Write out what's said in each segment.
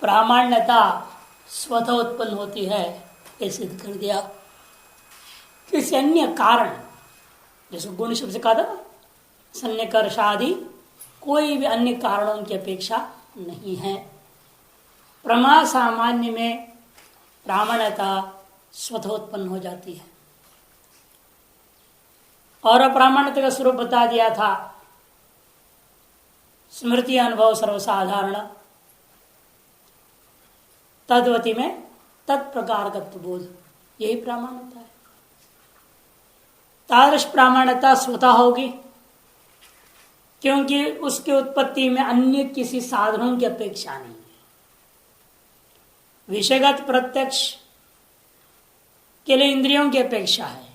प्रामाण्यता स्वतः उत्पन्न होती है, ये सिद्ध कर दिया। किसी अन्य कारण, जैसे गुण शब्द से कहा था सन्निकर्षादि, कोई भी अन्य कारणों की अपेक्षा नहीं है। प्रमा सामान्य में प्रामाण्यता स्वतः उत्पन्न हो जाती है। और अप्रामाण्यता का स्वरूप बता दिया था, स्मृति अनुभव सर्वसाधारण, तद्वती में तत्प्रकारकत्व बोध, यही प्रामाण्यता है। तादृश प्रामाण्यता स्वतः होगी क्योंकि उसकी उत्पत्ति में अन्य किसी साधनों की अपेक्षा नहीं है। विषयगत प्रत्यक्ष के लिए इंद्रियों की अपेक्षा है,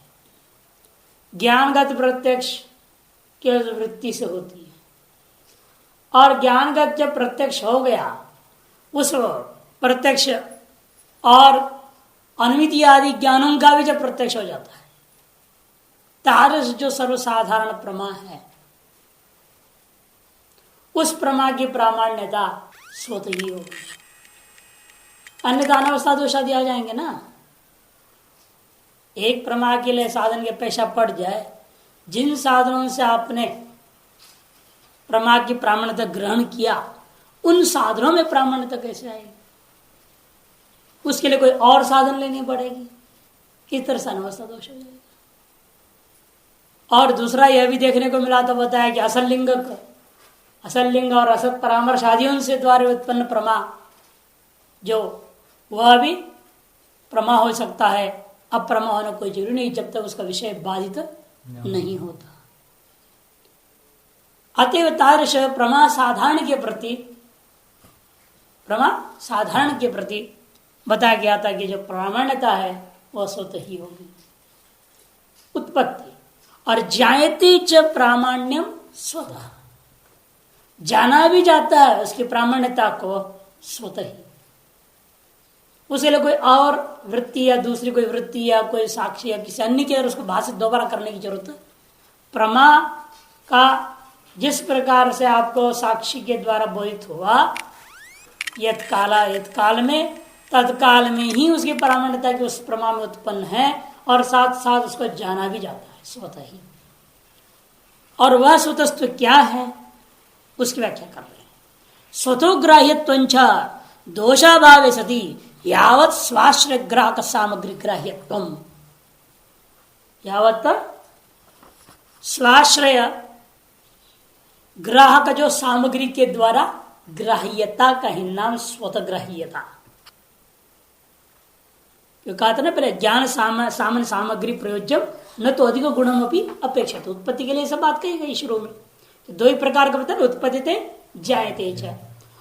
ज्ञानगत प्रत्यक्ष केवल वृत्ति से होती है। और ज्ञानगत जब प्रत्यक्ष हो गया, उस प्रत्यक्ष और अनुमिति आदि ज्ञानों का भी जब प्रत्यक्ष हो जाता है, तारस जो सर्वसाधारण प्रमा है, उस प्रमा की प्रामाण्यता स्वतः ही होगी। अन्यथा अनावस्था दोष आदि आ जाएंगे ना। एक प्रमा के लिए साधन की अपेक्षा पड़ जाए, जिन साधनों से आपने प्रमा की प्रामाण्यता ग्रहण किया, उन साधनों में प्रामाण्यता कैसे आएगी? उसके लिए कोई और साधन लेनी पड़ेगी, किस तरह से अनावस्था दोष हो जाएगा। और दूसरा यह भी देखने को मिला तो बताया कि असल लिंग और असत परामर्श आदियों से द्वारा उत्पन्न प्रमा, जो वह भी प्रमा हो सकता है, अप्रमा होना कोई जरूरी नहीं जब तक उसका विषय बाधित नहीं होता। अतएव तादृश प्रमा साधारण के प्रति बताया गया था कि जो प्रामाण्यता है वह स्वतः ही होगी। उत्पत्ति और जायते च प्रामाण्यम स्वतः, जाना भी जाता है उसकी प्रामाण्यता को स्वतः ही। उसके लिए कोई और वृत्ति या दूसरी कोई वृत्ति या कोई साक्षी या किसी अन्य के उसको भाषित दोबारा करने की जरूरत है। प्रमा का जिस प्रकार से आपको साक्षी के द्वारा बोधित हुआ, यत काल में तत्काल में ही उसकी प्रामाण्यता की उस प्रमा में उत्पन्न है, और साथ साथ उसको जाना भी जाता है स्वतः ही। और वह स्वतस्व क्या है उसकी व्याख्या कर रहे हैं। स्वतोग्राह्यत्वंच दोषाभावे सति यावत् स्वाश्रय ग्राहक सामग्री ग्राह्यत्वम्, यावत् स्वाश्रय ग्राहक जो सामग्री के द्वारा ग्राह्यता का ही नाम स्वतः ग्राह्यता। कहा था ना पहले, ज्ञान सामान्य सामग्री प्रयोज्यम न तो अधिक गुणम अपनी अपेक्षित। उत्पत्ति के लिए सब बात कही गई शुरू में। दो ही प्रकार का बता, उत्पत्ति थे जायते च।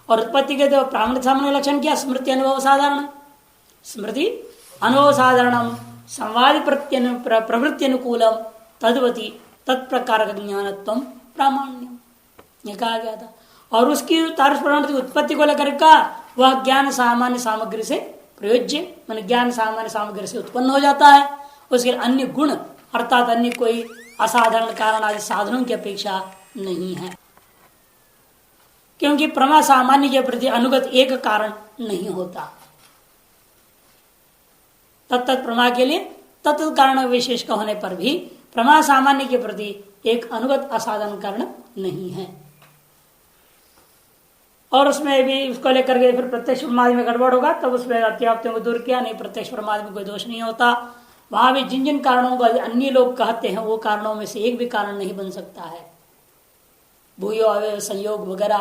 और उत्पत्ति के तो प्रामाण्य सामान्य लक्षण क्या? स्मृति अनुभव साधारण, स्मृति अनुभव साधारण, संवाद प्रवृत्ति अनुकूलम, तद्वती तत्प्रकार ज्ञानत्व प्रामाण्यम, यह कहा गया था। और उसकी तारस प्रमाण उत्पत्ति को लेकर का वह ज्ञान सामान्य सामग्री से प्रयोज्य, मान ज्ञान सामान्य सामग्री से उत्पन्न हो जाता है। उसके अन्य गुण अर्थात अन्य कोई असाधारण कारण आदि साधनों की अपेक्षा नहीं है, क्योंकि प्रमा सामान्य के प्रति अनुगत एक कारण नहीं होता। तत्त प्रमा के लिए तत्त कारण विशेष का होने पर भी प्रमा सामान्य के प्रति एक अनुगत असाधारण कारण नहीं है। और उसमें भी उसको लेकर के फिर प्रत्यक्ष प्रमाद में गड़बड़ होगा, तब उसमें अत्याप्तियों को दूर किया। नहीं, प्रत्यक्ष प्रमाद में कोई दोष नहीं होता। वहां भी जिन जिन कारणों को अन्य लोग कहते हैं, वो कारणों में से एक भी कारण नहीं बन सकता है। भूयो अवयव संयोग वगैरह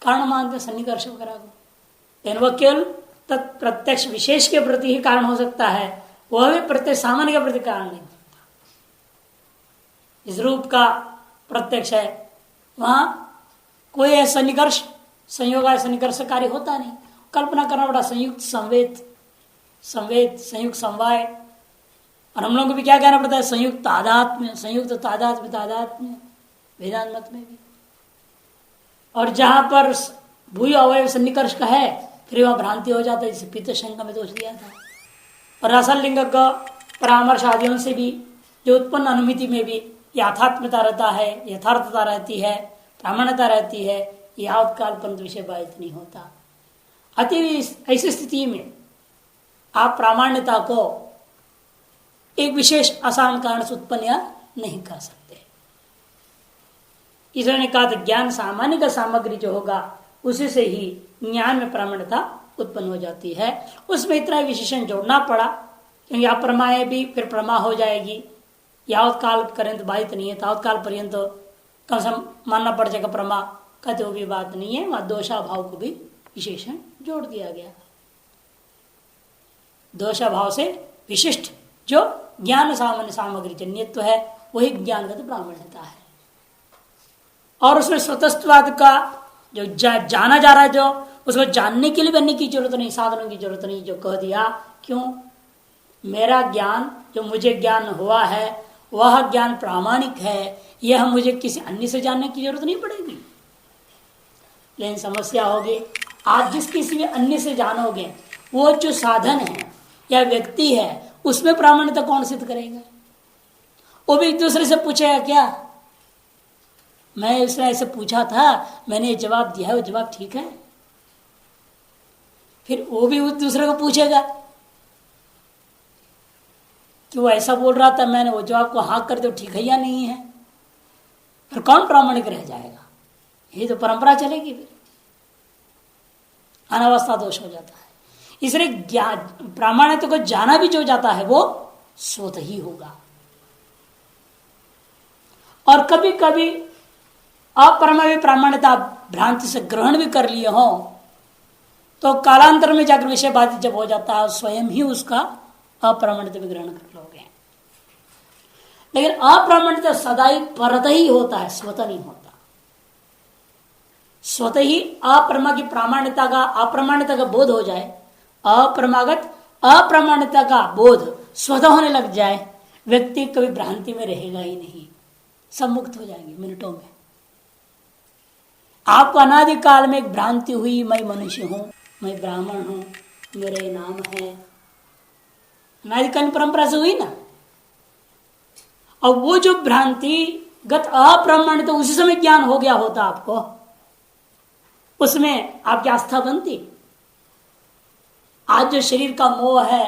कारण मानते, सन्निकर्ष वगैरह को, लेकिन वह केवल प्रत्यक्ष विशेष के प्रति ही कारण हो सकता है, वह भी प्रत्यक्ष सामान्य के प्रति कारण नहीं हो सकता। इस रूप का प्रत्यक्ष है, वहां कोई सन्निकर्ष संयोग सन्निकर्ष कार्य होता नहीं। कल्पना करना पड़ा संयुक्त संवेद संयुक्त समवाय, और हम लोग को भी क्या कहना पड़ता है? संयुक्त तादात्म्य वेदांत मत में भी। और जहां पर भूय अवयव सन्निकर्ष का है, फिर वह भ्रांति हो जाता है, जिसे पित्त शंका में दोष दिया था। और असल लिंग का परामर्श आदियों से भी जो उत्पन्न अनुमिति में भी यथात्मता रहता है, यथार्थता रहती है, प्रामाण्यता रहती है, यावत काल परंतु विषय बाधित नहीं होता। अति ऐसी स्थिति में आप प्रामाण्यता को एक विशेष आसान कारण से उत्पन्न नहीं कर सकते। इसलिए ने कहा था ज्ञान सामान्य का सामग्री जो होगा उसी से ही ज्ञान में प्रामाण्यता उत्पन्न हो जाती है। उसमें इतना विशेषण जोड़ना पड़ा क्योंकि अप्रमाय भी फिर प्रमा हो जाएगी। यावत काल पर्यंत बाधित नहीं है, तावत काल पर्यंत कम से कम मानना पड़ जाएगा प्रमा, कहते वो भी बात नहीं है। वहां दोषाभाव को भी विशेषण जोड़ दिया गया। दोषाभाव से विशिष्ट जो ज्ञान सामान्य सामग्री जन्यत्व है वही ज्ञानगत प्रामाण्यता है। और उसमें स्वतस्वाद का जो जाना जा रहा है, जो उसको जानने के लिए बनने की जरूरत नहीं, साधनों की जरूरत नहीं, जो कह दिया। क्यों? मेरा ज्ञान जो मुझे ज्ञान हुआ है वह ज्ञान प्रामाणिक है, यह मुझे किसी अन्य से जानने की जरूरत नहीं पड़ेगी। लेकिन समस्या होगी, आप जिस किसी भी अन्य से जानोगे वो जो साधन है या व्यक्ति है उसमें प्रामाण्यता कौन सिद्ध करेगा? वो भी एक दूसरे से पूछेगा क्या, मैं उसने ऐसे पूछा था, मैंने ये जवाब दिया है, वो जवाब ठीक है? फिर वो भी उस दूसरे को पूछेगा कि वो ऐसा बोल रहा था, मैंने वो जवाब को हाँ कर दो, ठीक है या नहीं है? फिर कौन प्रामाणिक रह जाएगा? ये तो परंपरा चलेगी, फिर अनावस्था दोष हो जाता है। इसलिए प्रामाणिकता को जाना भी जो जाता है वो स्वतः ही होगा। और कभी कभी अप्रमा प्रामाण्यता भ्रांति से ग्रहण भी कर लिए हो तो कालांतर में जाकर विषय बाधित जब हो जाता है स्वयं ही उसका अप्रामाण्यता भी ग्रहण कर लोगे। लेकिन अप्रामाण्यता सदा ही परत ही होता है, स्वतः नहीं होता। स्वतः ही अप्रमा की प्रामाण्यता का अप्रामाण्यता का बोध हो जाए, अप्रमागत अप्रामाण्यता का बोध स्वतः होने लग जाए, व्यक्ति कभी भ्रांति में रहेगा ही नहीं, सब मुक्त हो जाएंगे मिनटों में। आपको अनादिकाल में एक भ्रांति हुई, मैं मनुष्य हूं, मैं ब्राह्मण हूं, मेरे नाम है, अनादिकाल परंपरा से हुई ना। और वो जो भ्रांति गत अप्रामाण्य तो उसी समय ज्ञान हो गया होता आपको, उसमें आपकी आस्था बनती। आज जो शरीर का मोह है,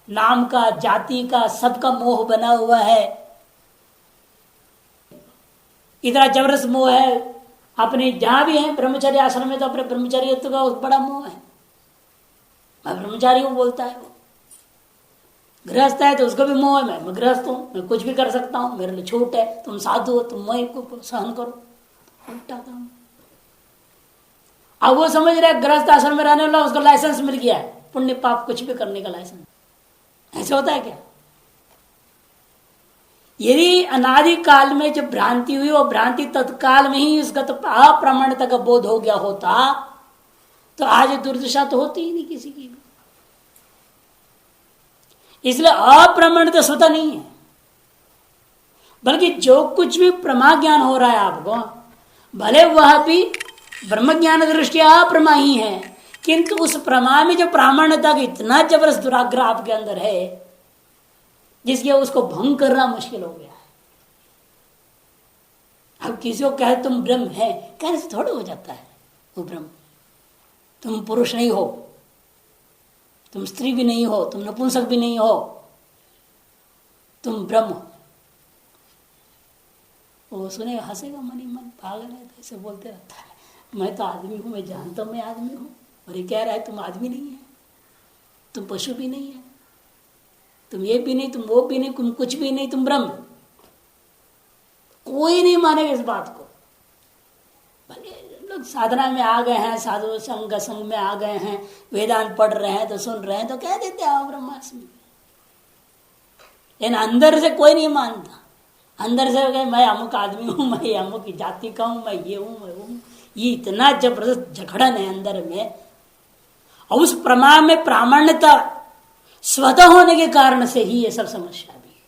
नाम का, जाति का, सबका मोह बना हुआ है, इतना जबरदस्त मोह है। अपने जहां भी है ब्रह्मचर्य आश्रम में तो अपने ब्रह्मचर्य का बड़ा मोह है, मैं ब्रह्मचारी हूं बोलता है वो। गृहस्थ है तो उसको भी मोह है, मैं गृहस्थ हूं, मैं कुछ भी कर सकता हूं, मेरे लिए छूट है, तुम साधु हो, तुम मैं को सहन करो, उल्टा काम। अब वो समझ रहे गृहस्थ आश्रम में रहने वाला उसको लाइसेंस मिल गया है, पुण्य पाप कुछ भी करने का लाइसेंस। ऐसा होता है क्या? यदि अनादि काल में जब भ्रांति हुई वो भ्रांति तत्काल में ही उसका तो अप्रामाण्यता का बोध हो गया होता तो आज दुर्दशा तो होती ही नहीं किसी की भी। इसलिए अप्रामाण्यता स्वतः नहीं है, बल्कि जो कुछ भी प्रमा ज्ञान हो रहा है आपको, भले वह भी ब्रह्म ज्ञान दृष्टिया अप्रमा ही है, किंतु उस प्रमा में जो प्रामाण्यता का इतना जबरदस्त दुराग्रह आपके अंदर है जिसके उसको भंग करना मुश्किल हो गया है। अब किसी को कहे तुम ब्रह्म है, कहने से थोड़ा हो जाता है वो ब्रह्म। तुम पुरुष नहीं हो, तुम स्त्री भी नहीं हो, तुम नपुंसक भी नहीं हो, तुम ब्रह्म हो। वो सुने हंसेगा मन ही मन, पागल है ऐसे बोलते रहता है, मैं तो आदमी हूं, मैं जानता हूं मैं आदमी हूं। और ये कह रहा है तुम आदमी नहीं है, तुम पशु भी नहीं है, तुम ये भी नहीं, तुम वो भी नहीं, तुम कुछ भी नहीं, तुम ब्रह्म। कोई नहीं मानेगा इस बात को। भले लोग साधना में आ गए हैं, साधु संग में आ गए हैं, वेदांत पढ़ रहे हैं तो सुन रहे हैं तो कह देते आओ ब्रह्मास्मि। लेकिन अंदर से कोई नहीं मानता। अंदर से मैं अमुक आदमी हूं, मैं अमुक जाति का हूं, मैं ये हूं, मैं वो हूं। ये इतना जबरदस्त झगड़न है अंदर में। और उस प्रमा में प्रामाण्यता स्वतः होने के कारण से ही ये सब समस्या भी है।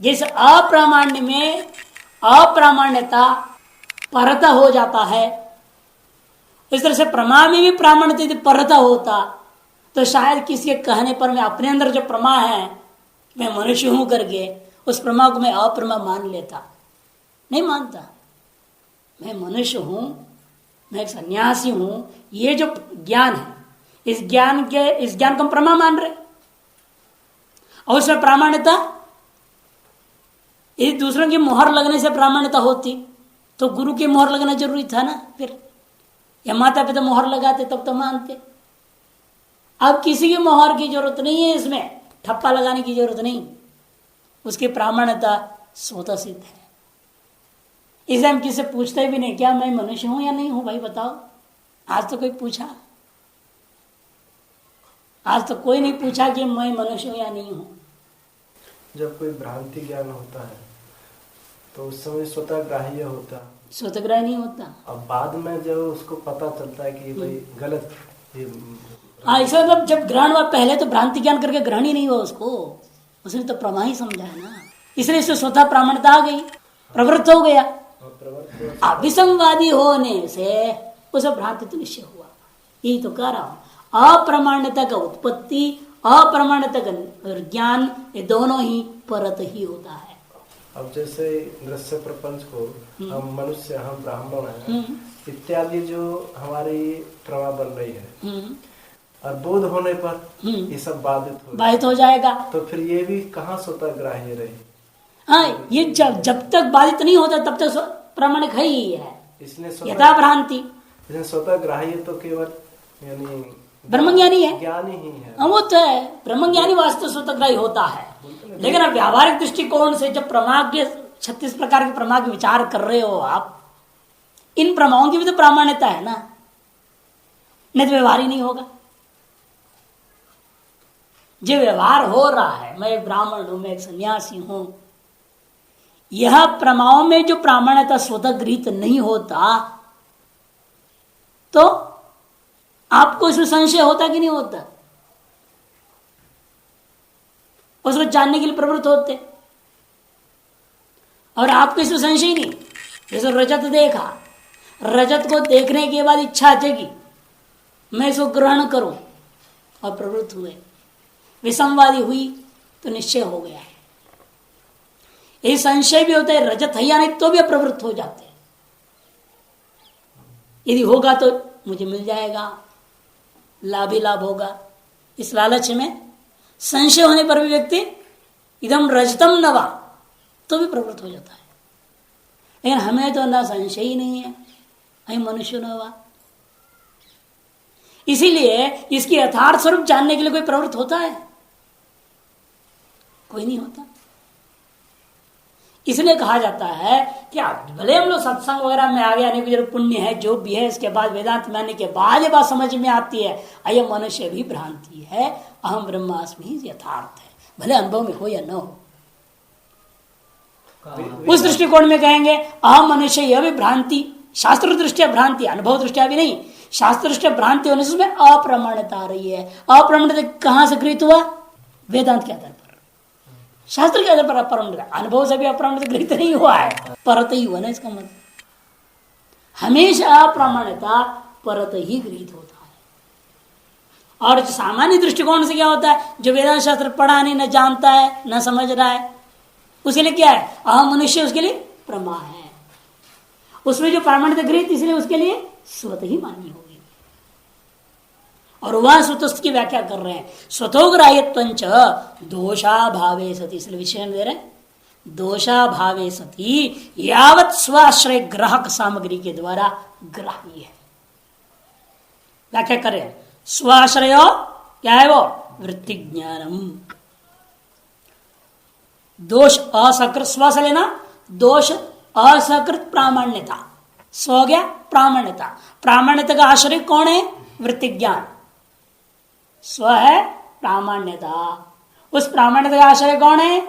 जिस अप्रामाण्य में अप्रामाण्यता परता हो जाता है, इस तरह से प्रमा में भी प्रामाण्यता परता होता तो शायद किसी के कहने पर मैं अपने अंदर जो प्रमा है मैं मनुष्य हूं करके उस प्रमा को मैं अप्रमा मान लेता। नहीं मानता, मैं मनुष्य हूं, मैं एक सन्यासी हूं, ये जो ज्ञान है, इस ज्ञान को हम प्रमा मान रहे, और उसमें प्रामाण्यता, यदि दूसरों की मोहर लगने से प्रामाण्यता होती तो गुरु की मोहर लगना जरूरी था ना, फिर या माता पिता मोहर लगाते तब तो मानते। अब किसी की मोहर की जरूरत नहीं है, इसमें ठप्पा लगाने की जरूरत नहीं, उसकी प्रामाण्यता स्वतः सिद्ध है। इसे हम किसी से पूछते भी नहीं, क्या मैं मनुष्य हूं या नहीं हूं, भाई बताओ। आज तो कोई पूछा? आज तो कोई नहीं पूछा कि मैं मनुष्य हूं या नहीं हूं। जब कोई भ्रांति ज्ञान होता है तो उस समय स्वतः ग्राह्य होता, स्वतः ग्राह्य नहीं होता। अब बाद में जब उसको पता चलता है कि भाई गलत, ऐसा मतलब जब ग्रहण हुआ, पहले तो भ्रांति ज्ञान करके ग्रहण ही नहीं हुआ उसको, उसने तो प्रमा ही समझा है ना, इसलिए इससे स्वतः प्रामाण्यता आ गई, प्रवृत्त हो गया। अभिसंवादी होने से उसे भ्रांति तो निश्चय हुआ। यही तो कह रहा हूं, अप्रामाण्यता का उत्पत्ति, अप्रामाण्यता का ज्ञान, ये दोनों ही परत ही होता है। अब जैसे दृश्य प्रपंच को हम मनुष्य, हम ब्राह्मण हैं इत्यादि जो हमारी प्रमा बन रही है, और बोध होने पर ये सब बाधित हो जाएगा। तो फिर ये भी कहाँ स्वतः ग्राह्य रही? हाँ, ये जब तक बाधित नहीं होता तब तक प्रामाणिक है ही है, इसलिए यथा भ्रांति। स्वतः ग्राह्य तो केवल यानी ब्रह्मज्ञानी है, ज्ञानी ही है। वो तो है, ब्रह्मज्ञानी वास्तव स्वतःग्राही होता है। लेकिन अब व्यावहारिक दृष्टिकोण से जब प्रमाग के 36 प्रकार के प्रमाग विचार कर रहे हो आप, इन प्रमाओं की भी तो प्रामाण्यता है ना, नहीं तो व्यवहार ही नहीं होगा। जो व्यवहार हो रहा है, मैं एक ब्राह्मण हूं, मैं एक सन्यासी हूं, यह प्रमाओं में जो प्रामाण्यता स्वतः गृहीत नहीं होता तो आपको इसमें संशय होता कि नहीं होता? उसको जानने के लिए प्रवृत्त होते, और आपको इसमें संशय ही नहीं। जैसे रजत देखा, रजत को देखने के बाद इच्छा जगी, मैं इसको ग्रहण करूं, और प्रवृत्त हुए, विसंवादी हुई तो निश्चय हो गया। ये संशय भी होता है, रजत है या नहीं, तो भी प्रवृत्त हो जाते हैं। यदि होगा तो मुझे मिल जाएगा, लाभ ही लाभ होगा, इस लालच में संशय होने पर भी व्यक्ति इदम रजतम नवा तो भी प्रवृत्त हो जाता है। लेकिन हमें तो ना संशय ही नहीं है, हम मनुष्य नवा। इसीलिए इसकी यथार्थ स्वरूप जानने के लिए कोई प्रवृत्त होता है? कोई नहीं होता। इसलिए कहा जाता है कि भले हम लोग सत्संग वगैरह में आ गए, अनेक जो पुण्य है जो भी है, इसके बाद वेदांत मानने के बाद ये बात समझ में आती है, अयम मनुष्य भी भ्रांति है, अहम ब्रह्मास्मि यथार्थ है, भले अनुभव में हो या न हो। उस दृष्टिकोण में कहेंगे अहम मनुष्य, यह भी भ्रांति, शास्त्र दृष्टिया भ्रांति, अनुभव दृष्टिया भी नहीं, शास्त्र दृष्टिया भ्रांति होने से उसमें अप्रमाणता आ रही है। अप्रमाणता कहां से गृहीत हुआ? वेदांत के आधार पर, शास्त्र के आधार पर अपरामृत, अनुभव से भी अपरामृत गृहित नहीं हुआ है, परत ही हुआ ना। इसका मतलब हमेशा अप्रामाण्यता परत ही गृहित होता है। और सामान्य दृष्टिकोण से क्या होता है, जो वेदांत शास्त्र पढ़ा नहीं, न जानता है, न समझ रहा है, उसके लिए क्या है? अहम मनुष्य उसके लिए प्रमा है, उसमें जो प्रामाण्यता गृहित, इसलिए उसके लिए स्वतः ही मान्य होगी। और वह स्वतस्थ की व्याख्या कर रहे हैं, स्वतोग्राह्यत्वंच दोषाभावे सती, इसलिए विषय दे रहे हैं, दोषाभावे सती यावत स्वाश्रय ग्राहक सामग्री के द्वारा ग्राह्य है। व्याख्या करें, स्वाश्रय क्या है? वो वृत्ति ज्ञानम, दोष असकृत, स्व से लेना, दोष असकृत प्रामाण्यता, स्व गया प्रामाण्यता, प्रामाण्यता का आश्रय कौन है? वृत्ति ज्ञान, स्व है प्रामाण्यता, उस प्रामाण्यता का आश्रय कौन है?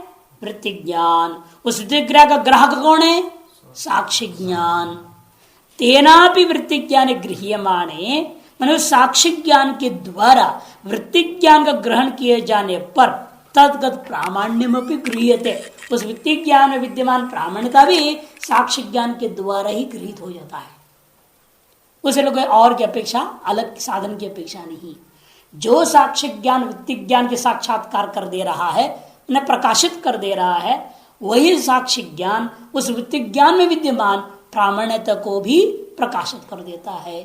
वृत्ति ज्ञान, उस वृत्ति क्रिया का ग्राहक कौन है? साक्षी ज्ञान। तेनापि वृत्ति ज्ञान गृह्यमाणे, माने साक्षी ज्ञान के द्वारा वृत्ति ज्ञान का ग्रहण किए जाने पर तद्गत प्रामाण्यमपि गृह्यते, उस वृत्ति ज्ञान में विद्यमान प्रामाण्यता भी साक्षी ज्ञान के द्वारा ही गृहित हो जाता है। उसे लोग और की अपेक्षा, अलग साधन की अपेक्षा नहीं। जो साक्षी ज्ञान वृत्ति ज्ञान के साक्षात्कार कर दे रहा है, उन्हें प्रकाशित कर दे रहा है, वही साक्षी ज्ञान उस वृत्ति ज्ञान में विद्यमान प्रामाण्यता को भी प्रकाशित कर देता है।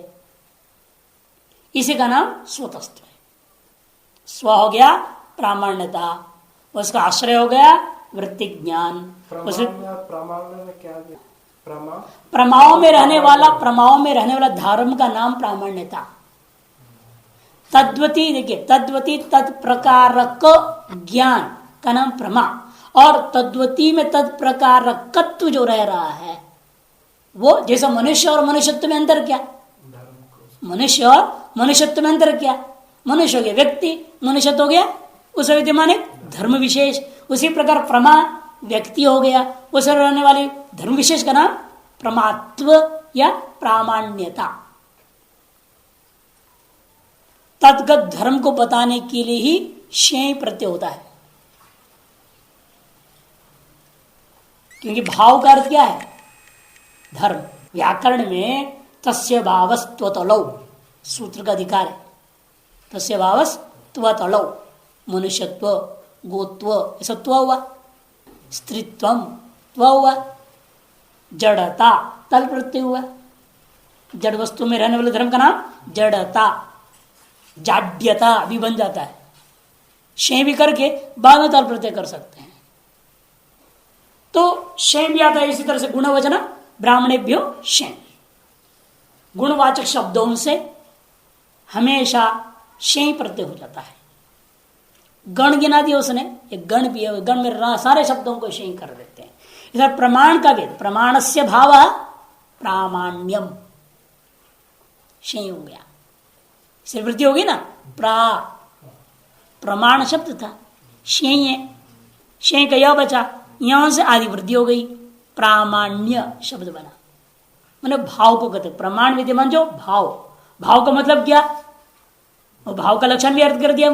इसी का नाम स्वतस्त्व है। स्व हो गया प्रामाण्यता, उसका आश्रय हो गया वृत्ति ज्ञान। प्रामाण्य में क्या प्रमाओं में रहने वाला धर्म का नाम प्रामाण्यता। तद्वती, देखिए तद्वती तत्प्रकारक ज्ञान का नाम प्रमा, और तद्वती में तत्प्रकारकत्व जो रह रहा है वो, जैसा मनुष्य और मनुष्यत्व में अंतर क्या, मनुष्य और मनुष्यत्व में अंतर क्या, मनुष्य हो गया व्यक्ति, मनुष्यत्व हो गया उस विद्यमान एक धर्म विशेष। उसी प्रकार प्रमा व्यक्ति हो गया, उस रहने वाले धर्म विशेष का नाम प्रमात्व या प्रामाण्यता। तद्गत धर्म को बताने के लिए ही शेय प्रत्यय होता है, क्योंकि भाव का अर्थ क्या है, धर्म। व्याकरण में तस्य भावस्त्वतलौ सूत्र का अधिकार है। तस्य भावस्त्वतलौ, मनुष्यत्व, गोत्व, ऐसा त्व हुआ, स्त्रीत्वम त्व हुआ, जड़ता तल प्रत्यय हुआ। जड़ वस्तु में रहने वाले धर्म का नाम जड़ता, जाड्यता भी बन जाता है। शें भी करके बाद में तल प्रत्यय कर सकते हैं। तो शें भी आता है इसी तरह से गुणवचन ब्राह्मणेभ्यो शें, गुणवाचक शब्दों से हमेशा शें प्रत्यय हो जाता है। गण गिना दिया उसने, एक गण भी है, गण में सारे शब्दों को शें कर देते हैं। इधर प्रमाण का वेद, प्रमाणस्य भाव प्रामाण्यम, शें हो गया, सिर वृद्धि होगी ना, प्रमाण शब्द था, शें है, शें का यह बचा, यहां से आदि वृद्धि हो गई, प्रामाण्य शब्द बना। मैंने भाव को कहते, प्रमाण विद्यमान जो भाव, भाव का मतलब क्या, वो भाव का लक्षण भी अर्थ कर दिया,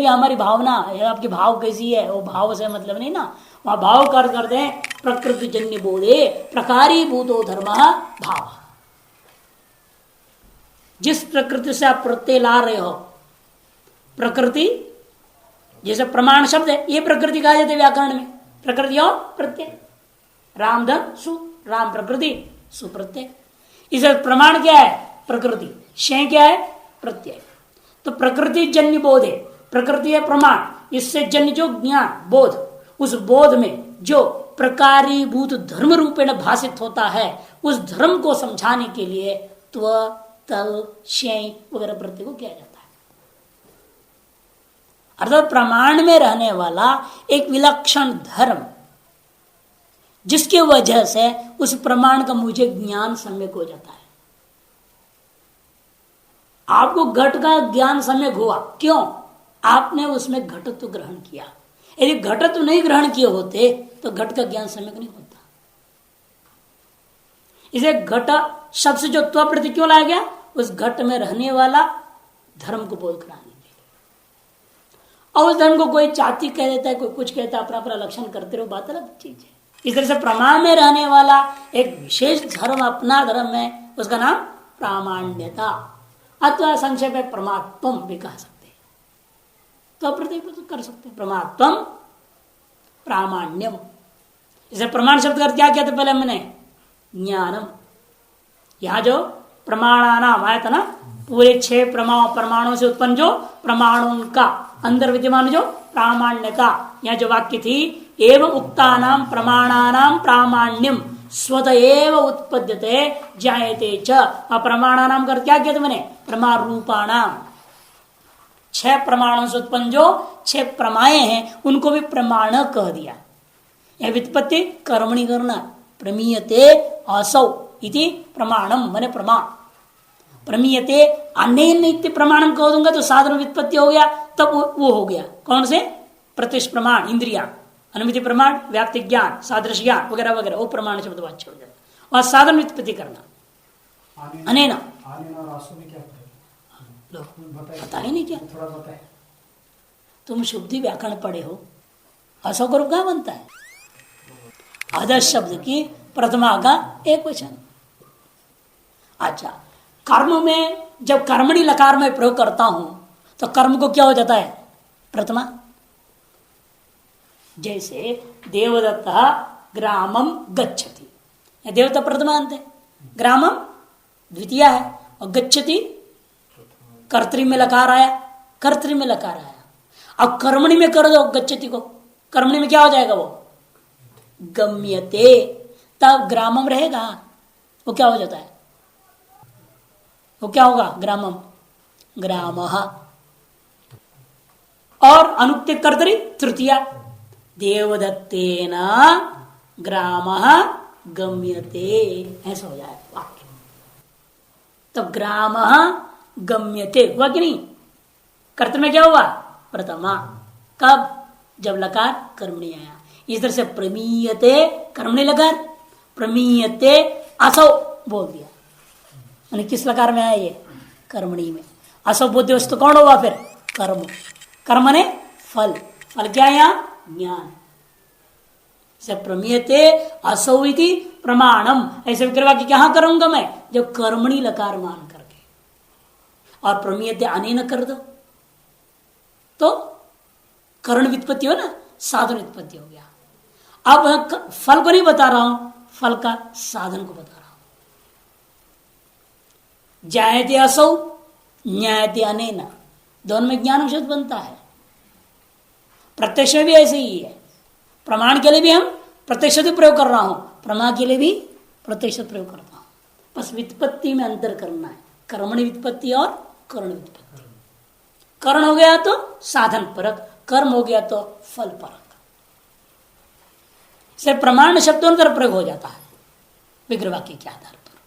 हमारी भावना, आपकी भाव कैसी है, वो भाव से मतलब नहीं ना, वहां भाव का अर्थ करते हैं प्रकृति जन्य बोधे प्रकारी भूतो धर्म भाव। जिस प्रकृति से आप प्रत्यय ला रहे हो, प्रकृति जैसे प्रमाण शब्द है, ये प्रकृति कहा जाता है व्याकरण में, प्रकृति और प्रत्यय। रामधन सु, राम प्रकृति, सुप्रत्यय। इसे प्रमाण क्या है, प्रकृति, शें क्या है, प्रत्यय। तो प्रकृति जन्य बोध है, प्रकृति है प्रमाण, इससे जन्य जो ज्ञान बोध, उस बोध में जो प्रकारीभूत धर्म रूपेण भाषित होता है, उस धर्म को समझाने के लिए त्व तल शें वगैरह प्रत्यय को किया जाता है। अर्थात प्रमाण में रहने वाला एक विलक्षण धर्म, जिसकी वजह से उस प्रमाण का मुझे ज्ञान सम्यक हो जाता है। आपको घट का ज्ञान सम्यक हुआ, क्यों, आपने उसमें घटत्व ग्रहण किया। यदि घटत्व नहीं ग्रहण किए होते तो घट का ज्ञान सम्यक नहीं होता। इसे घट शब्द से जो त्व प्रति क्यों लाया गया, उस घट में रहने वाला धर्म को बोध कराने के लिए। और उस धर्म को कोई जाति कह देता है, कोई कुछ कहता है, अपना अपना लक्षण करते रहो, बात अलग चीज है। इस तरह से प्रमाण में रहने वाला एक विशेष धर्म अपना धर्म है, उसका नाम प्रामाण्यता अथवा संक्षेप में प्रमात्वम भी कह सकते हैं। तो प्रत्येक कर सकते हैं प्रमात्वम प्रामाण्यम। इसे प्रमाण शब्द का क्या कहते पहले मैंने, ज्ञानम। यहां जो प्रमाणानाम आया था ना, पूरे 6 परमाणुओं से उत्पन्न जो प्रमाणों का अंदर विद्यमान जो प्रामाण्यता, यह जो वाक्य थी, एवं उक्तानाम प्रमाणानाम प्रामाण्यम स्वतएव उत्पद्यते जायते च। अप्रमाणानाम कर क्या कहते मैंने, प्रमाण रूपाणाम, 6 प्रमाणों से उत्पन्न जो 6 प्रमाएं हैं, उनको भी प्रमाण कह दिया। यह व्युत्पत्ति कर्मणि करना, प्रमीयते असौ इति प्रमाणम माने प्रमाण। प्रमीयते अनेन इति प्रमाणम कह दूंगा तो साधन व्युत्पत्ति हो गया, तब वो हो गया कौन से, प्रत्यक्ष प्रमाण इंद्रिया, अनुमिति प्रमाण, व्याप्ति ज्ञान, सादृश्य ज्ञान वगैरह वगैरह, वो प्रमाण शब्द वाच्य हो जाता। और साधन व्युत्पत्ति करना अनेन, पता ही नहीं क्या, थोड़ा बताए। तुम शुद्धि व्याकरण पढ़े हो, असौ का रूप क्या बनता है, अध शब्द की प्रथमा का एक वचन। अच्छा, कर्म में जब कर्मणि लकार में प्रयोग करता हूं तो कर्म को क्या हो जाता है, प्रथमा। जैसे देवदत्त ग्रामम गच्छति, देवता प्रथमा अंत है, ग्रामम द्वितीय है, और गच्छति कर्तरी में लकार आया, कर्तरी में लकार आया। अब कर्मणि में कर दो गच्छति को, कर्मणि में क्या हो जाएगा? वो गम्यते, तब ग्रामम रहेगा। वो क्या हो जाता है? वो क्या होगा? ग्रामम, ग्रामः। और अनुक्ति कर्तरी तृतीया, देवदत्तेन ग्रामः गम्यते, ऐसा हो जाए वाक्य। तब ग्रामः गम्यते हुआ कि नहीं? कर्तव्य में क्या हुआ? प्रथमा। कब? जब लकार कर्मणि आया। इस तरह से प्रमीयते कर्मणि लकार, प्रमीयते असौ बोल दिया। मैंने किस लकार में आया? ये कर्मणि में। असौ बुद्धि वस्तु कौन हुआ फिर? कर्म। कर्म ने फल, फल क्या है यहाँ? ज्ञान। से प्रमीयते असौ इति प्रमाणम, ऐसे विग्रह क्या करूंगा मैं? जब कर्मणि लकार मान करके, और प्रमीयते अनेन कर दो तो कर्ण व्युत्पत्ति हो ना, साधन व्युत्पत्ति हो गया। अब फल को नहीं बता रहा हूं, फल का साधन को बता रहा हूं। जायते असौ, न्यायते अनेन, दोनों में ज्ञान शब्द बनता है। प्रत्यक्ष में भी ऐसे ही है। प्रमाण के लिए भी हम प्रत्यक्ष प्रयोग कर रहा हूं, प्रमा के लिए भी प्रत्यक्ष प्रयोग करता हूं। बस व्युत्पत्ति में अंतर करना है, कर्मणि व्युत्पत्ति और कर्ण व्युत्पत्ति। कर्ण हो गया तो साधन परक, कर्म हो गया तो फल परक। से प्रमाण शब्दों पर प्रयोग हो जाता है विग्रह वाक्य के आधार पर।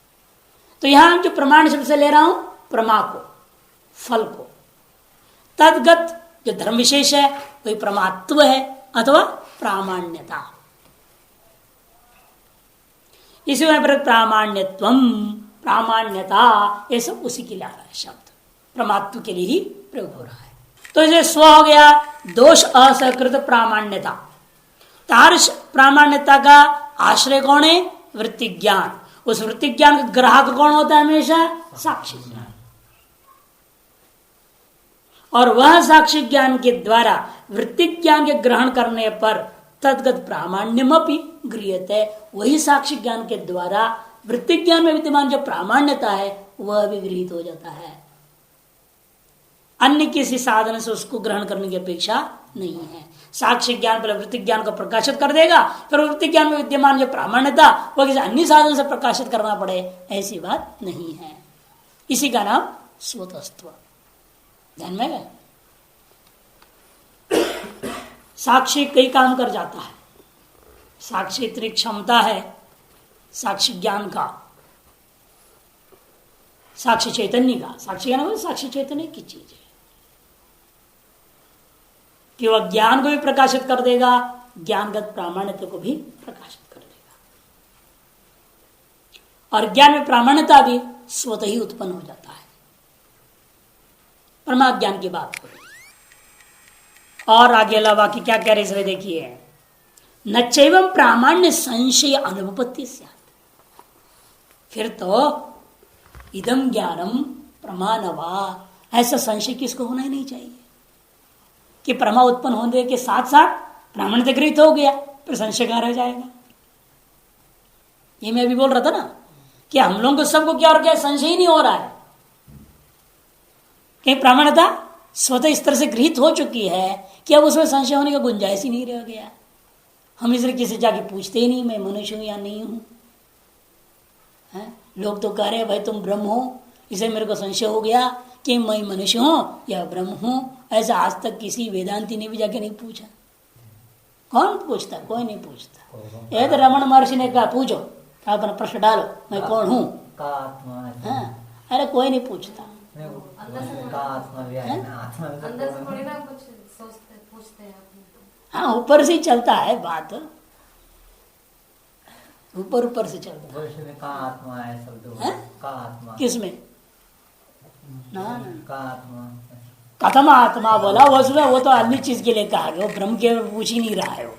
तो यहां जो प्रमाण शब्द से ले रहा हूं प्रमा को, फल को, तदगत जो धर्म विशेष है वही प्रमात्व है अथवा प्रामाण्यता। इसी पर प्रामाण्यत्वम, प्रामाण्यता, ये सब उसी के लिए आ रहा है शब्द, प्रमात्व के लिए ही प्रयोग हो रहा है। तो इसे स्व हो गया, दोष असकृत प्रामाण्यता। तार प्रामाण्यता का आश्रय कौन है? वृत्ति ज्ञान। उस वृत्ति ज्ञान का ग्राहक कौन होता है? हमेशा साक्षी ज्ञान। और वह साक्षी ज्ञान के द्वारा वृत्ति ज्ञान के ग्रहण करने पर तद्गत प्रामाण्यमपि गृह्यते, वही साक्षी ज्ञान के द्वारा वृत्ति ज्ञान में विद्यमान जो प्रामाण्यता है वह भी गृहीत हो जाता है। अन्य किसी साधन से उसको ग्रहण करने की अपेक्षा नहीं है। साक्ष्य ज्ञान पहले वृत्ति ज्ञान को प्रकाशित कर देगा, फिर वृत्ति ज्ञान में विद्यमान जो प्रामाण्यता वह किसी अन्य साधन से प्रकाशित करना पड़े, ऐसी बात नहीं है। इसी का नाम स्वतस्त्व। ध्यान में है? साक्षी कई काम कर जाता है। साक्षी इतनी क्षमता है साक्षी ज्ञान का, साक्षी चैतन्य का। साक्षी ज्ञान साक्षी चैतन्य की चीज है कि वह ज्ञान को भी प्रकाशित कर देगा, ज्ञानगत प्रामाण्यता को भी प्रकाशित कर देगा, और ज्ञान में प्रामाण्यता भी स्वतः ही उत्पन्न हो जाता है। परमा ज्ञान की बात हो रही है। और आगे अलावा कि क्या कह रहे इसमें देखिए, न चैवं प्रामाण्य संशय अनुपत्ति स्यात्। फिर तो इदम ज्ञानम प्रमाणवा, ऐसा संशय किसको होना ही नहीं चाहिए कि प्रमा उत्पन्न होने के साथ साथ प्रामाण्यता गृहीत हो गया, फिर संशय कहां रह जाएगा। ये मैं अभी बोल रहा था ना कि हम लोगों को सबको क्या और क्या संशय ही नहीं हो रहा है कि प्रामाण्यता स्वतः इस तरह से गृहीत हो चुकी है कि अब उसमें संशय होने का गुंजाइश ही नहीं रह गया। हम इसलिए किसी जाके पूछते ही नहीं मैं मनुष्य हूं या नहीं हूं। लोग तो कह रहे हैं भाई तुम ब्रह्म हो, इसे मेरे को संशय हो गया कि मैं मनुष्य हूं या ब्रह्म हूं। ऐसा आज तक किसी वेदांती ने भी जाके नहीं पूछा। कौन पूछता? कोई नहीं पूछता। ये तो रमन महर्षि ने कहा पूछो, अपना प्रश्न डालो, मैं कौन हूं। अरे कोई नहीं पूछता। हाँ, ऊपर से चलता है बात, ऊपर ऊपर से चलता है। का आत्मा है शब्द का आत्मा किसमें? ना कथम आत्मा बोला उसमें, वो तो अन्य चीज के लिए कहा गया, वो ब्रह्म के पूछ ही नहीं रहा है वो।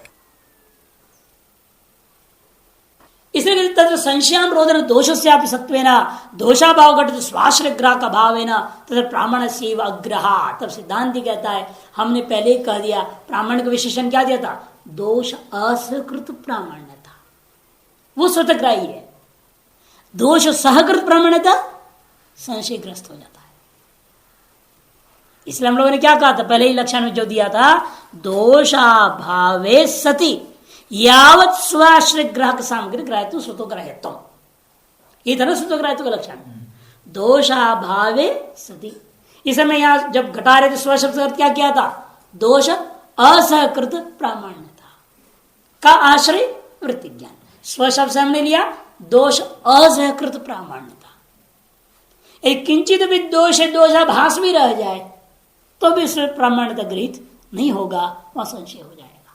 इसलिए तत्र संशयानुरोधन दोष से सत्वेना दोषाभाव घटित स्वाश्रय ग्राहक अभावेना तथा प्रामाण्य से अग्रह। तब सिद्धांति कहता है हमने पहले ही कह दिया, प्रामाण्य का विशेषण क्या दिया था? दोष असकृत प्रामाण्यता, वो स्वतःग्राही है। दोष सहकृत प्रामाण्यता संशयग्रस्त हो जाता है। इसलिए हम लोगों ने क्या कहा था पहले ही लक्षण में जो दिया था, दोषाभावे सति यावत स्वाश्रय ग्राहक सामग्री ग्राह्यत्व स्वतो ग्राह्यत्व, ये था ना स्वतो ग्राह्यत्व का लक्षण। दोषाभावे सति, इस समय यहां जब घटा रहे थे स्वशब्द का अर्थ क्या किया था, दोष असहकृत प्रामाण्यता का आश्रय वृत्ति ज्ञान। स्वशब्द से हमने लिया दोष असहकृत प्रामाण्यता। एक किंचित भी दोष दोषाभास भी रह जाए तो भी इसमें प्रामाण्यता गृहित नहीं होगा, वह संशय हो जाएगा।